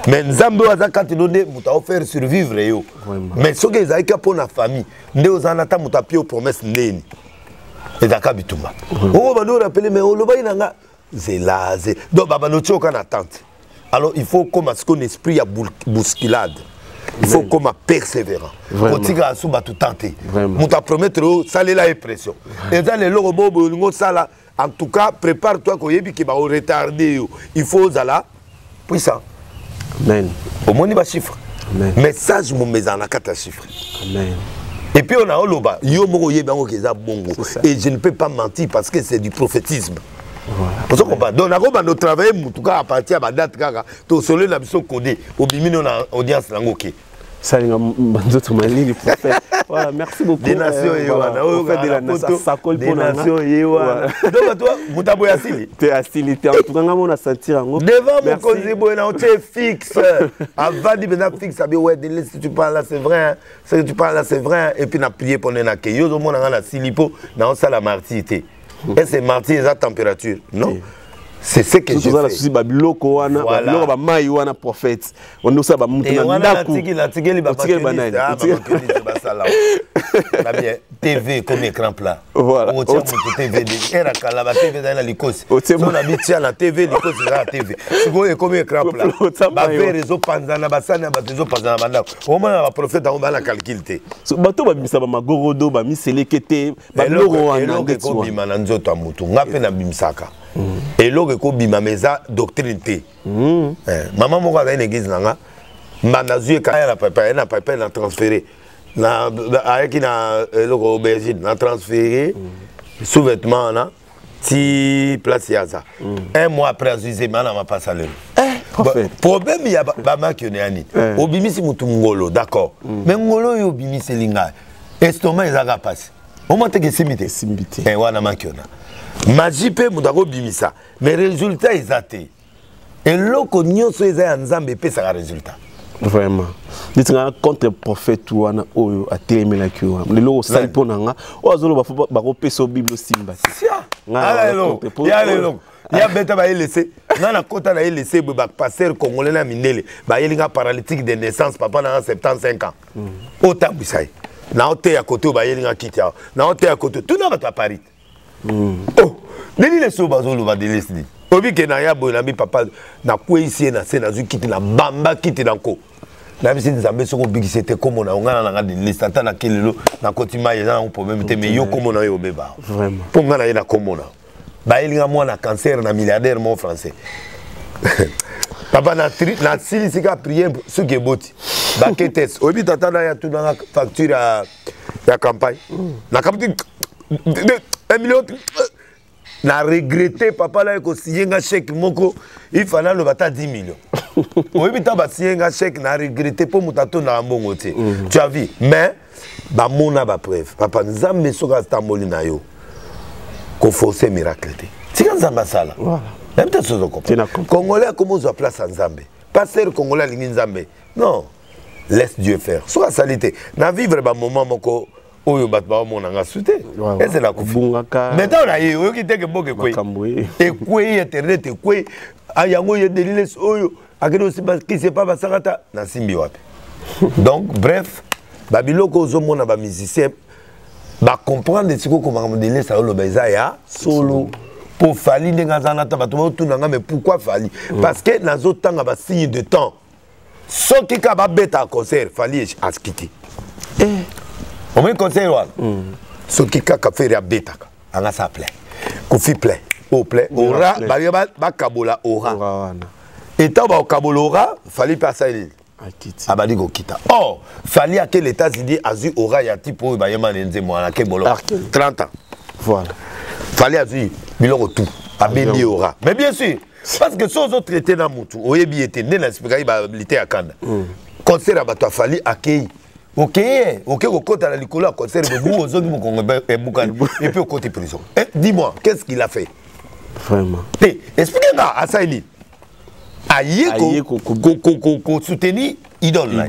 mais nzambe waza kati donné muta offert survivre yo mais ce que ezali ka pour la famille nde ozana ta muta pio promesse ndeni ezaka bitumba on va nous rappeler mais on le va inanga zelaze donc baba no tchoka na tante alors il faut comme à ce qu'on esprit à bousculade il faut comme à persévérant otika asu ba tout tenter muta promettre ça la pression et dans les logo bobo sala en tout cas prépare-toi ko yebi ki ba retarder il faut zala puissant amen au moins ba chiffre message mon mezana kata chiffre amen. Et puis on a oloba yo moko yebango keza bongo et je ne peux pas mentir parce que c'est du prophétisme. Pour ça qu'on parle. Donc on va travailler en tout cas à partir de la date kaka to solo na biso codé obimino na audience langoke. Ça les banzoto mali prophète. Voilà, merci beaucoup. Des nations yewana. On fait de la nation ça colle pour la nation yewana. Donc toi mutabo ya sili. Tu es asili en tout cas on a sentir ngo. Devant mon kozebo na on est fixe. Avant de venir fixe ça bien ouais si tu parles là c'est vrai. Ce que tu parles là c'est vrai et puis na prier pour na ke yo zo mona na silipo na on ça la martyité. Et c'est martyr à température. Non. C'est ce que je fais. Si babiloko wana, babiloko ba mai wana prophète. On nous ça ba mutu na ndaku. La tigeli ba banani. La bien TV comme écran plat. Voilà. On tient mon TV de era kala ba TV dans la likosi. On habite à la TV likosi dans la TV. C'est comme écran plat. Ba ver réseau panzana ba sana ba réseau panzana ba ndako. Au moins ba prophète on va la calculer. So bato ba bimisa ba magorodo ba miselekete ba biloko wana ndetu. Ko bima na nzoto amutu. Ngape na bimisaka. Et l'autre ko bima meza doctrine té. Maman moko dans une église nanga manazu ka na papa na transféré na avec na l'autre aubergine na transféré sous-vêtements na ti place yaza. Un mois après azuzé mana ma pas salaire. Problème il y a ba makionné ani. Obimisi mutu ngolo d'accord. Mais ngolo yo obimisi linga. Estomac ezaka passe. Au moins te que simité. Et wana makiona. Magie pe mudako bimisa mais résultat exacté et loko nyonso eza nzambe pe ça résultat vraiment dites nga contre prophète wana oyo atelemela ki wana lelo sali ponanga ozolo ba ko peso bible simba ala lelo ya lelo ya beta ba laisser na kota na laisser ba pasteur congolais na mindele ba yelinga paralytique de naissance papa na 75 ans otambisai na ote ya côté ba yelinga kitia na ote ya côté tout na ba Paris. Oh, neni les so bazolo ba de lesdi. Obi ke na ya bo na bi papa na ko ici na se na zu kiti na bamba kiti na ko. Na bi se nzambe so ko bigisete comme na ngana na de listata na kelelo na kotima yeza un problème te mais yo comme na yo beba. Vraiment. Pour ngana ina comme na. Ba elinga mo na cancer na milliardaire mon français. Papa na sili sika prier ce qui est boti. Ba ketes. Obi tata na ya tout na facture ya campagne. Na campagne 1 million na regretté papa là ko signer un chèque moko il fallait le bata 10 millions. Oui mais ta ba signer un chèque na regretté pour mutato na mbongo te. Tu as vu mais ba mona ba preuve papa nzambe soka stamboli na yo ko forcer miracle te. C'est quand nzamba sala. Voilà. Même te sozo ko. Congolais comment zo place nzambe. Pasteur congolais lingi nzambe. Non. Laisse Dieu faire. Soka salité. Na vivre ba moment moko oyo bat ba mo nanga souté et c'est la kufungaka maintenant na yo ki teke boke kwe et kwe internet et kwe ayango ye delile oyo akeno si ba ki c'est pas ba sakata na simbi wapi donc bref babiloko zo mona ba musicien ba comprendre ce que comment modeler ça lo beza ya solo pour fali ndenga zanata bato tout nanga mais pourquoi fali parce que nazo tanga ba signe de temps so ki ka ba beta concert fali askiti au moins conseil là ce qui a fait bêta anga ça plaît kofi plaît au plaît aura ba kabola aura et tant ba kabola aura fallait passer abali kokita. Oh, fallait à quel États-Unis azu aura ya tipo bayema nenze mwana ke bolo 30 ans. Voilà. Fallait azu biloko tout. Abeli aura. Mais bien sûr, parce que sans autres traités dans mutu, oyebi était né na spika ba habilité à Kanda. Concert abato fallait accueillir. Ok, au côté la licola, concert de vous aux autres et puis au côté prison. Dis-moi, qu'est-ce qu'il a fait? Vraiment. Expliquez-moi à Saïli. Aïe, qu'on soutenir idole.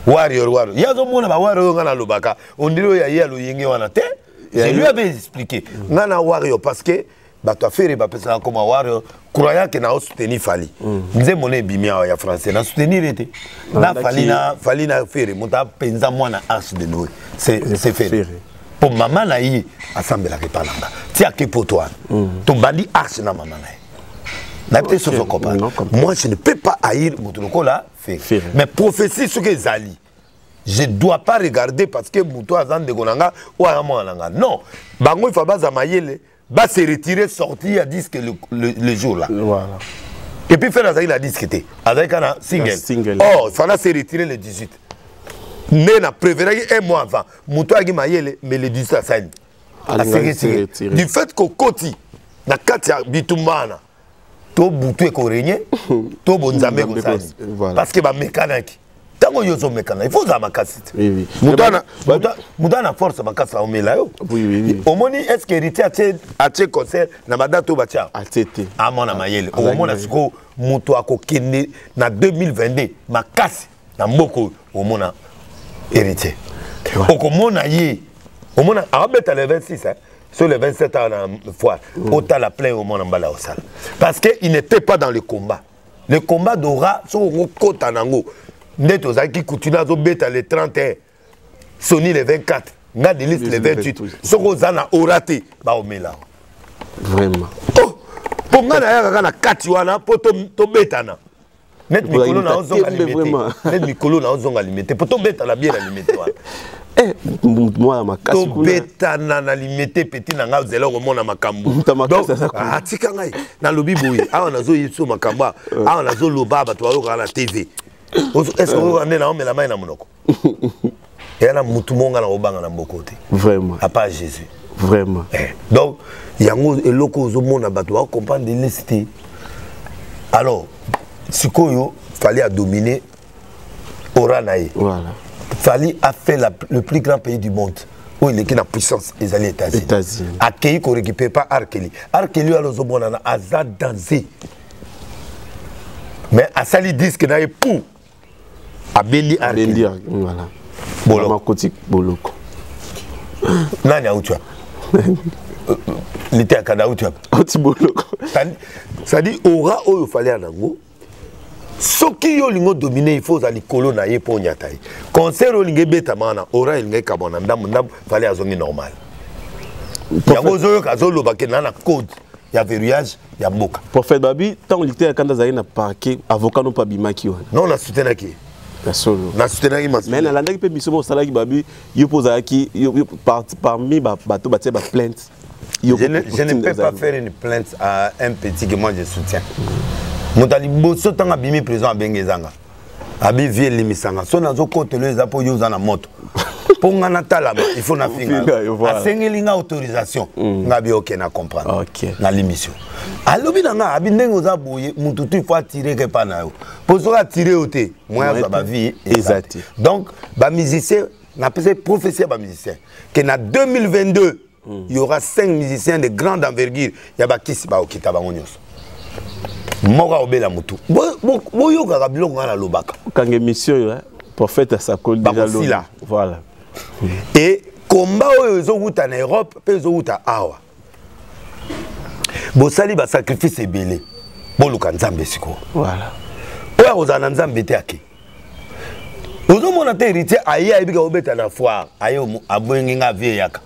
Warrior. Il y a un monde à Warrior dans le Baka. On dirait qu'il y a le Yenge Wanate. Je lui avais expliqué. Il y a un Warrior parce que bato affaire ba pesa comme Warrior croyant que na soutenir Fali. Nze moné bimia ya français na soutenir était. Na Fali na faire monta penza moi na arche de Noé. C'est fait. Pour maman na yi assemble la repalanga. Tia que pour toi. Ton bandi arche na maman na. Moi, je ne peux pas haïr Moutouko là. Mais prophétie, ce que Zali, je ne dois pas regarder parce que Moutou Azan de Gonanga ou Amonanga. Non. Bango, il faut pas Zamayele, va se retirer, sortir à disque le jour là. Voilà. Et puis faire Azaï la disque. Azaï Kana single. Oh, il fallait se retirer le 18. Mais na préféré un mois avant. Moutou Agi Mayele, mais le 18 à Saïn. Du fait qu'au Koti, na Katia Bitoumana, to butu ko régner to bonzambe ko sali parce que ba mécanique tango yozo mécanique il faut za makasite oui mudana force makasa omela yo oui omoni est-ce que héritier atie concert na badato bacha atete amona mayele omona siko muto akokende na 2022 makasi na mboko omona héritier okomona ye omona abeta le 26 hein. Sur les 27 ans fois, autant la pleine au monde en bala au sale. Parce qu'il n'était pas dans le combat. Le combat d'Ora, sur le côté en ango. Net aux qui continue à bêta les 31, Sony les 24, Nadilis les 28. Sur Ozana Orate, bah au méla. Vraiment. Oh, pour moi, il y a 4 wana pour ton bêta. Net Mikolo na ozong alimité. Net Mikolo na ozong alimité. Pour ton bêta la bien alimité. Moi ma casse to beta na limité petit na nga zelo ko mona makambo donc atika ngai na lobi boyi awa nazo yiso makamba awa nazo loba ba to ayoka na TV est-ce que on est na omela mai na monoko et na mutu monga na obanga na mbokote vraiment à part Jésus vraiment donc yango eloko zo mona ba to comprendre l'identité alors sikoyo fallait à dominer Oranaï voilà. Fali a fait le plus grand pays du monde où il est qui la puissance les États-Unis. Accueilli qu'on récupère pas Arkeli. Arkeli a l'ozo bonana azad dansé. Mais à sali disque na pour a Bendi Arkeli. Voilà. Boloko. Kotik boloko. Nani a utua. L'ité à kada utua. Oti boloko. Ça dit aura il fallait en ango. Ce qui est le dominé, il faut aller coloniser pour y aller. Concert au lingue bêta mana, aura il n'y a qu'à mon andam, fallait à zone normal. Il y a un autre cas où il y a un code, il y a verrouillage, il y a moka. Pour faire babi, tant que l'ité à Kandazaï n'a pas parqué, avocat non pas bimaki. Non, on a soutenu qui. Na soutenu qui. Mais la langue peut missionner au salaire qui babi, il pose à qui, parmi bateau bateau plainte. Je ne peux pas faire une plainte à un petit que moi je soutiens. Moutali boso tanga bimi prison abengezanga abi vie limisanga so nazo kote le za po yoza na moto ponga na talama il faut na finga asengelinga autorisation ngabi ok na comprendre na l'émission alobi nanga abi ndengo za boye mutu tu faut tirer que pas na yo poso a tirer oté moi za ba vie exact donc ba musicien na pese professeur ba musicien que na 2022 il y aura 5 musiciens de grande envergure ya ba kisi ba okita bango nyonso Mora obela mutu. Boyo ka biloko ngana lobaka. Quand émission prophète sa col déjà voilà. Et combat oyo wuta na Europe, pe wuta awa. Bo sali ba sacrifice ebele. Boluka nzambe siko. Voilà. Oya ozana nzambe te ake. Ozo mona te héritier aye ayibika obeta na foire, aye aboyengi nga vie yaka.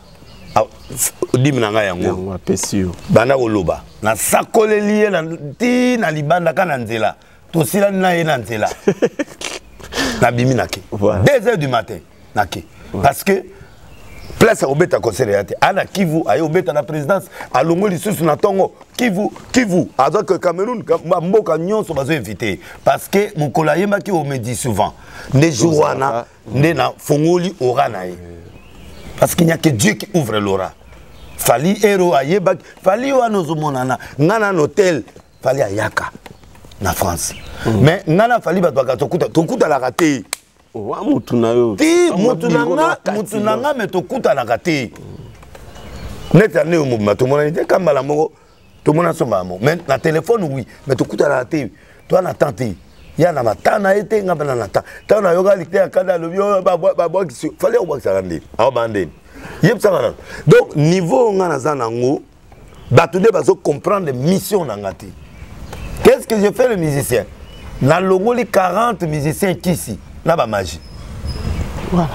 Dimina yango apesio bana koloba na sakoleli ye na ti na libanda kana nzela to sila na ye na nzela na bimi nake 2h du matin nake parce que place à obeta conseil yate ana Kivu ayo obeta na présidence alongo lisusu na tongo Kivu azo que Cameroun mboka nyonso bazo invité parce que mokola yemba ki o me dit souvent ne jouana ne na fongoli orana parce qu'il n'y a que Dieu qui ouvre l'aura fali héros ayeba fali wana zomonana ngana hôtel fali ayaka na France mais ngana fali bato tokuta la raté wa mutu na yo ti mutu nanga me tokuta la raté neta ne mo to mona ite kambala moko to mona somba mo mais na téléphone oui mais tokuta la raté toi na tante ya na matana ete ngaba na ta na yoga likte akada lo yo ba fali o ba sarande a bande yep ça donc niveau ngana zana ngo bato de bazo comprendre mission nangati. Qu'est-ce que je fais le musicien? Na logo les 40 musiciens ici, na ba magie. Voilà.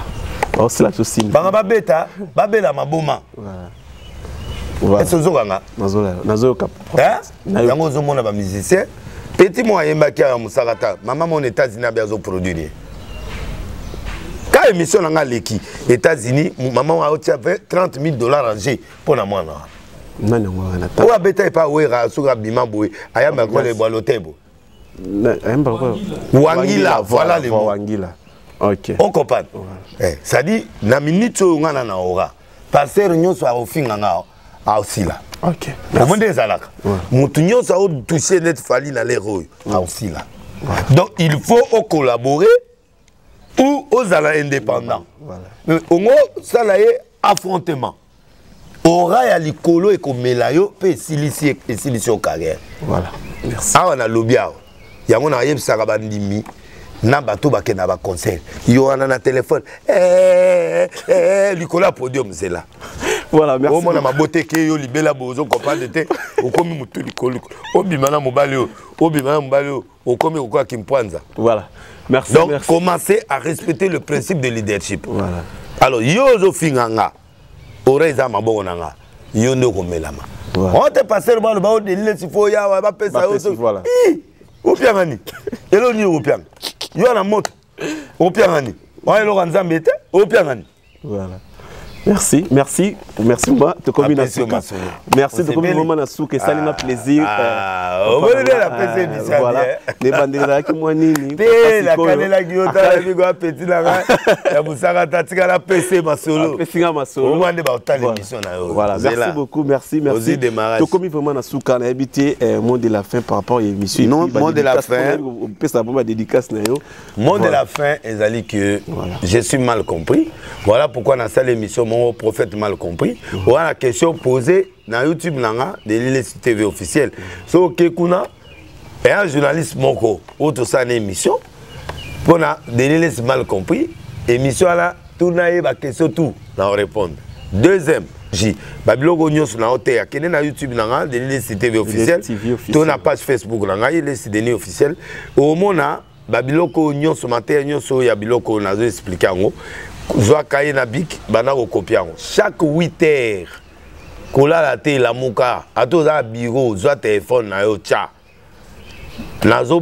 Oh, c'est la souci. Banga beta, babela maboma. Voilà. Est-ce que zonganga? Nazo cap. Hein? Yango zo mona ba musicien. Petit moi yemba ki a musarata. Maman mon États-Unis a besoin produire. Quand émission nanga leki États-Unis, maman a otia $30,000 en G pour na mwana. Nani ngwana ta. Ou beta pa wera suka bima boy. Ayamba ko le boalotebo. Wangila, voilà les mots. Wangila. OK. On comprend. Eh, ça dit na minute o ngana na ora. Passer nyonso a ofinga nga a aussi là. OK. Comment des alaka. Mutu nyonso a toucher net fali na les roy a aussi là. Donc il faut collaborer ou aux indépendants. Voilà. Ongo ça là est affrontement. Ora ya likolo et komelayo pe silisi et silisi au carrière. Voilà. Merci. Ah on a lobia. Yango na yeb saka bandimi na bato bakena ba concert. Yo ana na téléphone. Likolo podium c'est là. Voilà, merci. Au mona mabote ke yo libela bozo comprendre te. Okomi mutu likolo. Obimana mobali o. Obimana mobali o. Okomi ko kwa kimpwanza. Voilà. Merci. Donc merci. Commencez à respecter le principe de leadership. Voilà. Alors yo zo finganga. Oreza maboko nanga. Yo ndo komelama. On te passer le bal de l'île s'il faut ya va pesa yo. Voilà. Opiangani. Elo ni opiang. Yo na moto. Opiangani. Wa elo kanzambe ete opiangani. Voilà. Merci, merci, merci moi de commun à Souka. Merci de commun moment à Souka, ça n'a plaisir. On veut la plaisir du ça. Voilà. Les bandera qui moi nini. La canela qui ota la bigo petit la. Ya busaka tatika la PC ma solo. PC ma solo. On va débattre l'émission na yo. Voilà, merci beaucoup, merci, merci. De commun vraiment à Souka, on a habité mot de la fin par rapport à l'émission. Non, mot de la fin. On peut ça pour dédicace na yo. Mot de la fin, ezali que je suis mal compris. Voilà pourquoi dans cette émission mon prophète mal compris. Voilà la question posée dans YouTube nanga de l'île TV officielle. So Kekuna est un journaliste moko autre ça une émission pour na de l'île mal compris émission là tout na ba question tout na répondre. Deuxième J Babiloko nyos na hotel ya kene na YouTube nanga de l'île TV officielle. Tout na page Facebook nanga il est déni officiel. Au mona Babiloko nyos matin nyos ya biloko na zo expliquer ngo. Zoa kaye na bik bana ko copier chaque 8 heures kola la te la muka ato za bureau zoa téléphone na yo cha nazo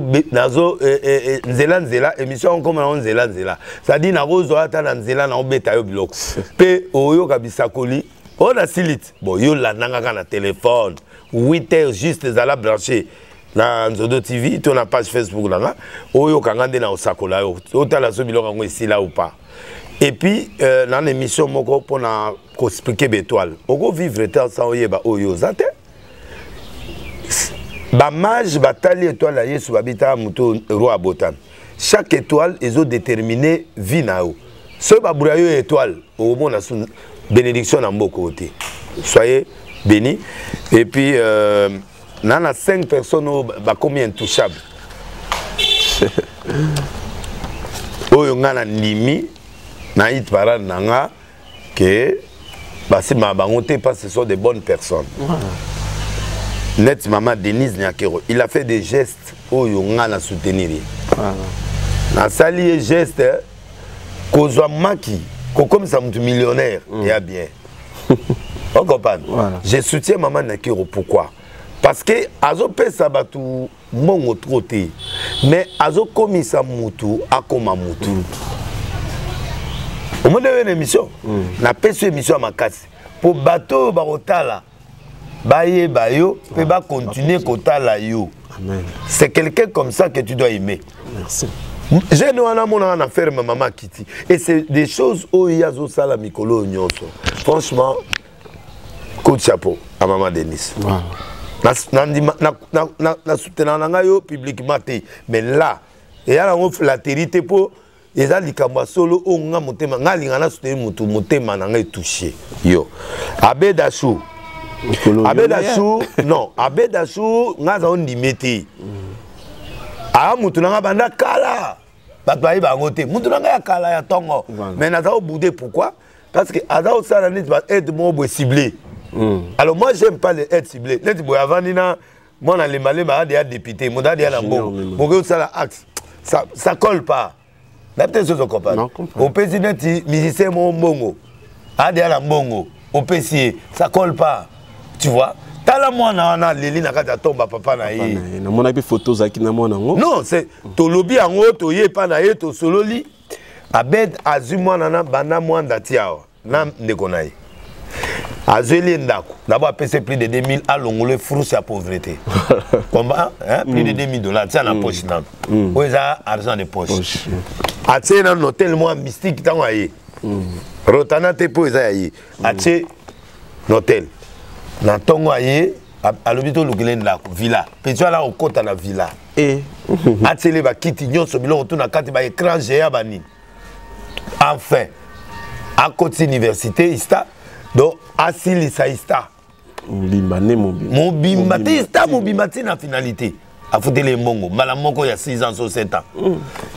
nzela émission comme na nzela ça dit na ko zoa ta na nzela na obeta yo biloko pe oyo kabisa koli on a silit bon yo la nanga na téléphone 8 heures juste za la brancher na Nzodo TV to na page Facebook là oyo kangande na osakola yo otala so biloko ngo esila ou pas. Et puis, dans l'émission, pour expliquer l'étoile, on va vivre tant sans yeba oyo zate. Ba mage batali étoile la yesu babita muto roi botan. Chaque étoile ils ont déterminé vie na yo. Ce ba burayo étoile au monde a bénédiction na mboko côté. Soyez bénis. Et puis nana 5 personnes ba combien intouchables. Oyo ngana nimi na hit parade nanga que basi ma bangote parce que ce sont des bonnes personnes. Net maman Denise Nyakero, il a fait des gestes où il a soutenir. Na sali geste kozwa maki comme ça mutu millionnaire il y a bien. On comprend. Je soutiens maman Nyakero pourquoi? Parce que azo pesa batu mongo troté mais azo komisa mutu akoma mutu. Au moins une émission. Na pèse émission à ma casse. Pour bateau barotala. Baye bayo, peut pas continuer kotala yo. Amen. C'est quelqu'un comme ça que tu dois aimer. Merci. J'ai nous en affaire ma maman Kitty. Et c'est des choses où il y a ça mikolo nyonso. Franchement, coup de chapeau à maman Denise. Wow. Na soutenant yo publiquement. Mais là, il y a la térité pour les alikamba solo o nga motema nga lingana soutenir mutu motema na ngai touché. Yo. Abedachou. Abedachou, non, Abedachou nga za on dimeti. Ah mutu na banda kala. Batoi bangote. Mutu na ya kala ya tongo. Mais na za boudé pourquoi? Parce que Ada Osala net va être mon ciblé. Alors moi j'aime pas les aides ciblées. Net boy avant nina moi dans les malais ba des députés, moi dans la bon. Bogo ça axe. Ça colle pas. La petite chose comprendre. Au président musicien mon bongo. A des la bongo. Au PC ça colle pas. Tu vois? Tala moi na leli na kata tomba papa na ye. Na mona bi photos aki na mona ngo. Non, c'est to lobi ango to ye pa na ye to sololi. Abed azumwa na bana mwanda tiao. Na ndekonaye. Azeli ndako. D'abord apesé plus de 2000 à l'ongole frou sa pauvreté. Combat hein, plus de $2000 ça na poche nan. Oza argent de poche. Atie na hôtel moi mystique tango aye. Rotana te po eza aye. Atie hôtel. Na tongo aye à l'hôpital lukile ndako villa. Petit là au côté na villa. Et Atie ba kiti nyonso biloko to na kati ba écran géant bani. Enfin à côté université ista donc asili saista Mbimba ne Mobimba ista Mobimba na finalité a foutu les mongo malamoko il y a 6 ans ou 7 ans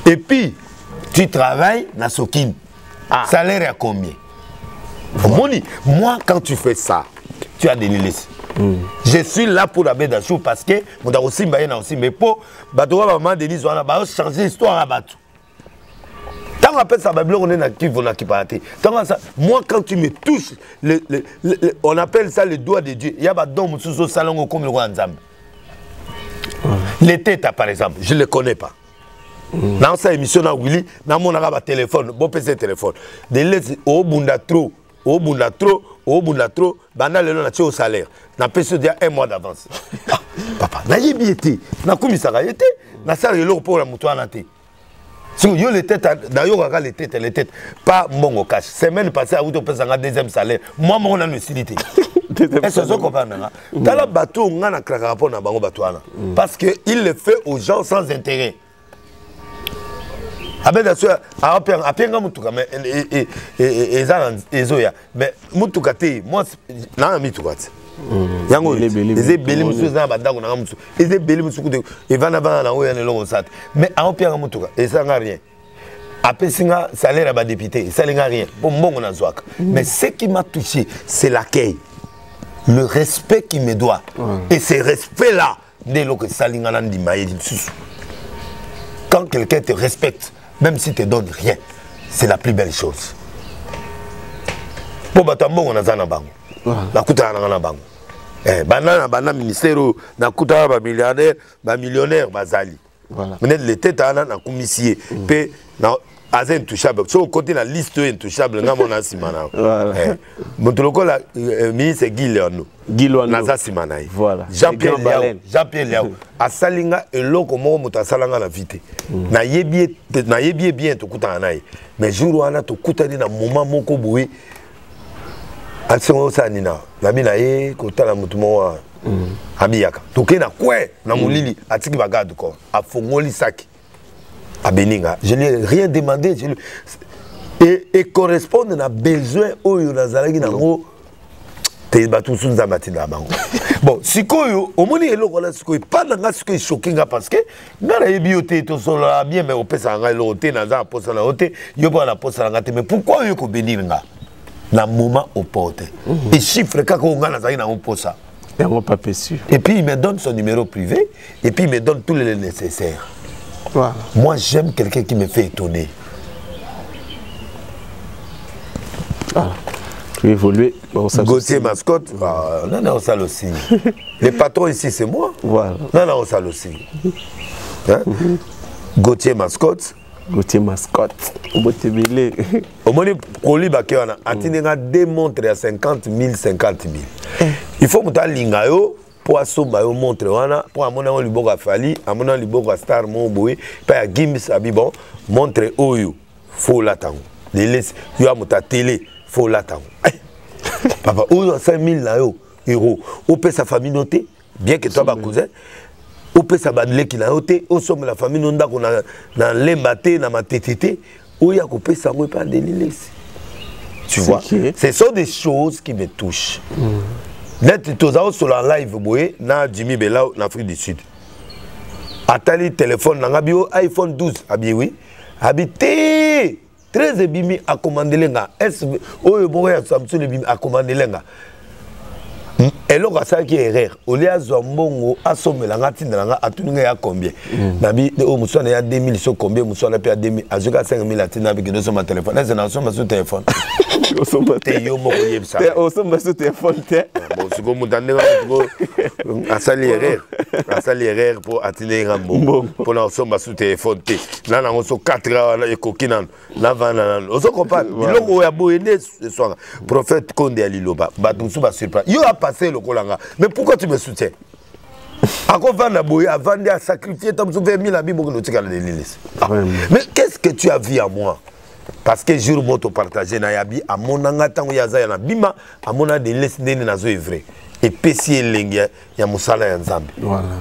et puis tu travailles na Sokine salaire à combien Moni moi quand tu fais ça tu as des lilies je suis là pour Abedachou parce que mon aussi mbaye na aussi mais pour bato ba maman Denise wana ba changer l'histoire à bato. Tant qu'on ça, moi, quand tu me touches, on appelle ça le doigt de Dieu. Il y a des dons sous salon comme le roi Nzambe. Les têtes, par exemple, je ne les connais pas. Dans cette émission, Willy, dans mon téléphone, bon PC téléphone. Des lettres, au bunda trop, banda le long au salaire. Na pèse déjà 1 mois d'avance. Papa, na yébiété, na commissariat été, na salle l'eau pour la moutoine. Si vous avez les têtes, d'ailleurs, les têtes, pas mon cash. Semaine passée, vous avez un deuxième salaire. Moi, mon a une utilité. Est-ce que vous comprenez? Dans le bateau, on a un rapport dans le bateau. Parce qu'il le fait aux gens sans intérêt. Mais moi, yango les belé musuzu na bandako na musuzu les belé musuzu et vana na oya ne longo sat mais a opia mutuka et ça n'a rien après singa salaire à député ça n'a rien pour mbongo na zwaka mais ce qui m'a touché c'est l'accueil le respect qu'il me doit et ce respect là dès que salinga na ndimaye musuzu quand quelqu'un te respecte même s'il te donne rien c'est la plus belle chose pour batambo na zana bango la kuta na bango bana ministère na kuta ba millionnaire bazali voilà mais les têtes na commissaire pe na azen touchable so côté la liste intouchable na mona simana voilà motoloko la ministre Guileano na simana voilà Jean-Pierre Liao asalinga eloko moko moto asalanga na vite na yebie bien to kuta na mais jour wana to kuta na moment moko boui action ça nina la mina e kota la mutumo wa abiyaka toke na kwe na mulili atiki bagadu ko afongoli saki abeninga je n'ai rien demandé et correspondre na besoin oyo nazalaki nango te batu sunza matina bango bon sikoyo omoni eloko la sikoyo pas nga sikoyo choquinga parce que ngana ebioté to solo bien mais opesa nga eloko te na za posa na hote yo pa na posa nga te mais pourquoi yo ko bénir nga na moment opportun. Et chiffre quand on a ça. Et puis il me donne son numéro privé et puis il me donne tout le nécessaire. Voilà. Moi j'aime quelqu'un qui me fait étonner. Voilà. Tu évolues. Gauthier mascotte. Non, on ça aussi. Le patron ici c'est moi. Voilà. Non, on ça aussi. Hein? Gauthier mascotte. Gauthier mascotte. Botebele. Au moins, Koli Bakéana, a démontré à 50 000, 50 000. Il faut que tu aies pour assommer au montre pour amener un libo à Fali, amener un libo à Star Monboé, pas à Gims Abibon, montre Oyo, faut l'attendre. Les laisse, tu as ta télé, faut l'attendre. Papa, Oyo 5 000 euros, ou peut sa famille notée, bien que toi, ma cousin, ou peut sa bandele qui l'a noté, ou somme la famille nonda qu'on a dans l'embaté, dans ma tétété, ou il y a coupé ça, ou pas de laisse. Tu vois, ce sont des choses qui me touchent. Net tozao sur la live boye na Jimmy Belao en Afrique du Sud. Atali téléphone na ngabio iPhone 12 abi oui. Habité 13 bimi a commander lenga. SV oyo boya Samsung bimi a commander lenga. Elo ka ça qui erreur. Olia zombongo asomela ngati ndanga atuninga ya combien. Nabi o muswana ya 2000 so combien muswana pe ya 2000 azuka 5000 atina bi que sur téléphone. Là c'est na sur téléphone. Te yo moko yebsa. Te o somba sur téléphone te. Bon, si vous m'entendez, à sali erreur pour atteindre Rambo. Pour la somme sous téléphone. Là, on a 4 heures et coquin. Là, on se comprend. Il a beau aider ce soir. Prophète Condé à Liloba. Batou va surprendre. Il a passé le colanga. Mais pourquoi tu me soutiens? Avant de sacrifier, tu as 20 000 habits pour nous tirer de l'île. Mais qu'est-ce que tu as vu à moi? Parce que jour où tu partages na yabi à mon angatango yaza na bima à mon a de lesne na zo vrai et pesi lengia ya musala ya nzambe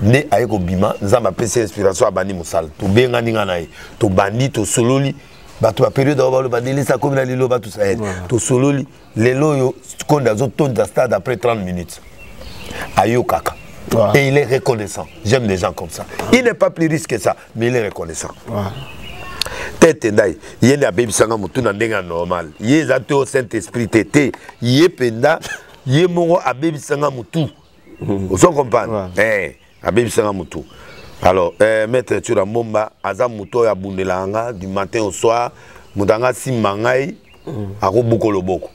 ne ayeko bima nzamba pesi inspiration abani musala to benga ninga nae to bandi to sololi bato ba période ba lo ba delisa comme na lilo bato ça to sololi lelo yo konda zo tonda stade après 30 minutes ayo kaka. Et il est reconnaissant. J'aime les gens comme ça. Il n'est pas plus riche que ça, mais il est reconnaissant. Tête ndai yende abebi sanga mutu na ndenga normal ye zato au Saint-Esprit tété ye penda ye mongo abebi sanga mutu vous comprenez abebi sanga mutu alors maître Tchura Momba aza muto ya bundelanga du matin au soir mudanga simangai ako bukolo boko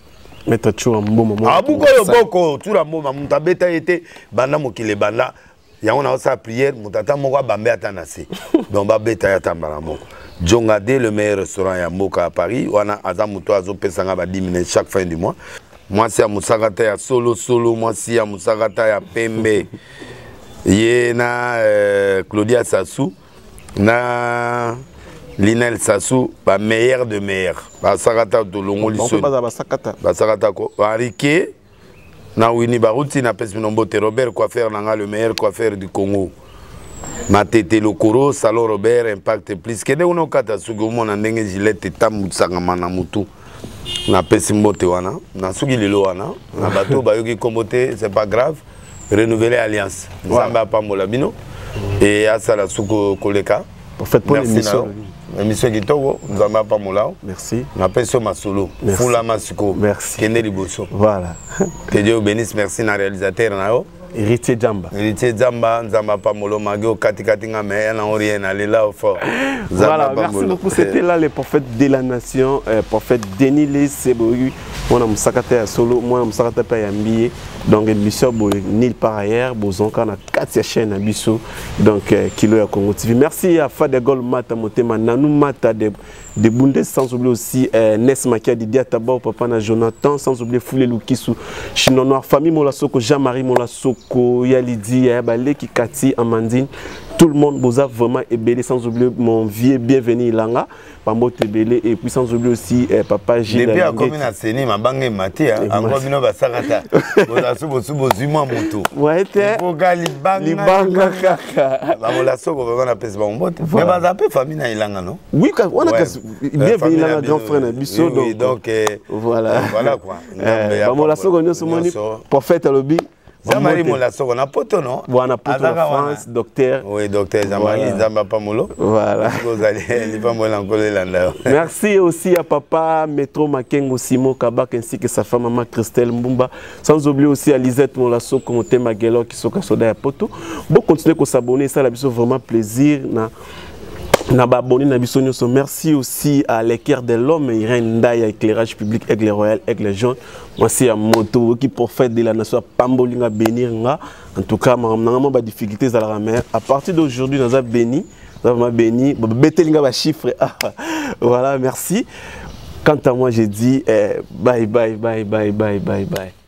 maître Tchura Momba abukolo boko Tchura Momba mutabeta été banda mokile banda yango na sa prière mutata moko bambe atanase donc ba beta ya tambala moko Djongade, le meilleur restaurant à Moka à Paris. On a Azamuto Azo Pesanga va 10 minutes chaque fin du mois. Moi, c'est à Moussagata ya Solo. Moi, c'est à Moussagata ya Pembe. Yena Claudia Sassou. Na Linel Sassou. Ba meilleur de meilleur. Ba Sagata de Longo Lisson. Ba Sagata ko. Arike. Na Winnie Barouti. Na Pesminombote Robert Coiffeur. Nanga le meilleur coiffeur du Congo. Matete Lokoro, Salon Robert, Impact Plus. Kede uno kata sugi umona ndenge Gillette tamu sangama na mutu. Na pesi mbote wana, na sugi lilo wana, na bateau bayoki kombote, c'est pas grave. Renouveler alliance. Nzamba pambola bino. Et asala suko koleka. Pour faire pour l'émission. L'émission qui togo, nzamba pambola. Merci. Na pesi masolo. Fula masiko. Merci. Kende liboso. Voilà. Que Dieu bénisse, merci na réalisateur na yo. Héritier Djamba. Héritier Djamba, Nzamba Pamolo Magio, Katinga, mais on rien, allez là au fort. Voilà, merci beaucoup. C'était là le prophète de la nation, prophète Denis Leseboyu. Moi, je suis à Solo, moi, je suis à Yambié. Donc, émission, nil par ailleurs, bon, on a 4 chaînes à Bissau. Donc, Kilo à Congo TV. Merci à Fadegol Mata Motema, Nanou Mata de Bundes, sans oublier aussi Nesma qui a dit à Tabao, Papa na Jonathan, sans oublier Foulé Lukisu, Chino Noir, famille Molasoko, Jean-Marie Molasoko, Yalidi, Yabale, Kikati, Amandine. Tout le monde vous a vraiment ébélé, sans oublier mon vieux bienvenu Ilanga, Pambo Tebele, et puis sans oublier aussi Papa Gilles. Depuis la commune à Séné, ma banque est matée, encore une fois, Sarata. Vous avez soubozu moto. Ouais, t'es. Libanga kaka. La soko, on appelle ça mon bote. Mais vous avez famille na Ilanga, non? Oui, on a bienvenu Ilanga, grand frère Nabiso. Donc, voilà. Voilà quoi. La soko, nous sommes prophète à l'objet. Jean-Marie Molasoko, on a poto, non? On a poto en France, docteur. Oui, docteur Jean-Marie, Zamba Pamolo. Voilà. Merci aussi à papa Métro Makengo Simo Kabak ainsi que sa femme maman Christelle Mbumba. Sans oublier aussi à Lisette Molasoko, Moté Maguelo qui sont soda à poto. Bon, continuez à s'abonner, ça a vraiment plaisir. Merci aussi à l'équerre de l'homme, Irène Ndaya, éclairage public, Aigle Royal, Aigle Jaune. Merci à Moto, qui prophète de la nation, Pambolinga bénir. En tout cas, nous avons des difficultés à la mer. À partir d'aujourd'hui, nous avons béni. Nous avons béni. Betelinga va chiffrer. Voilà, merci. Quant à moi, j'ai dit bye bye bye bye bye bye bye.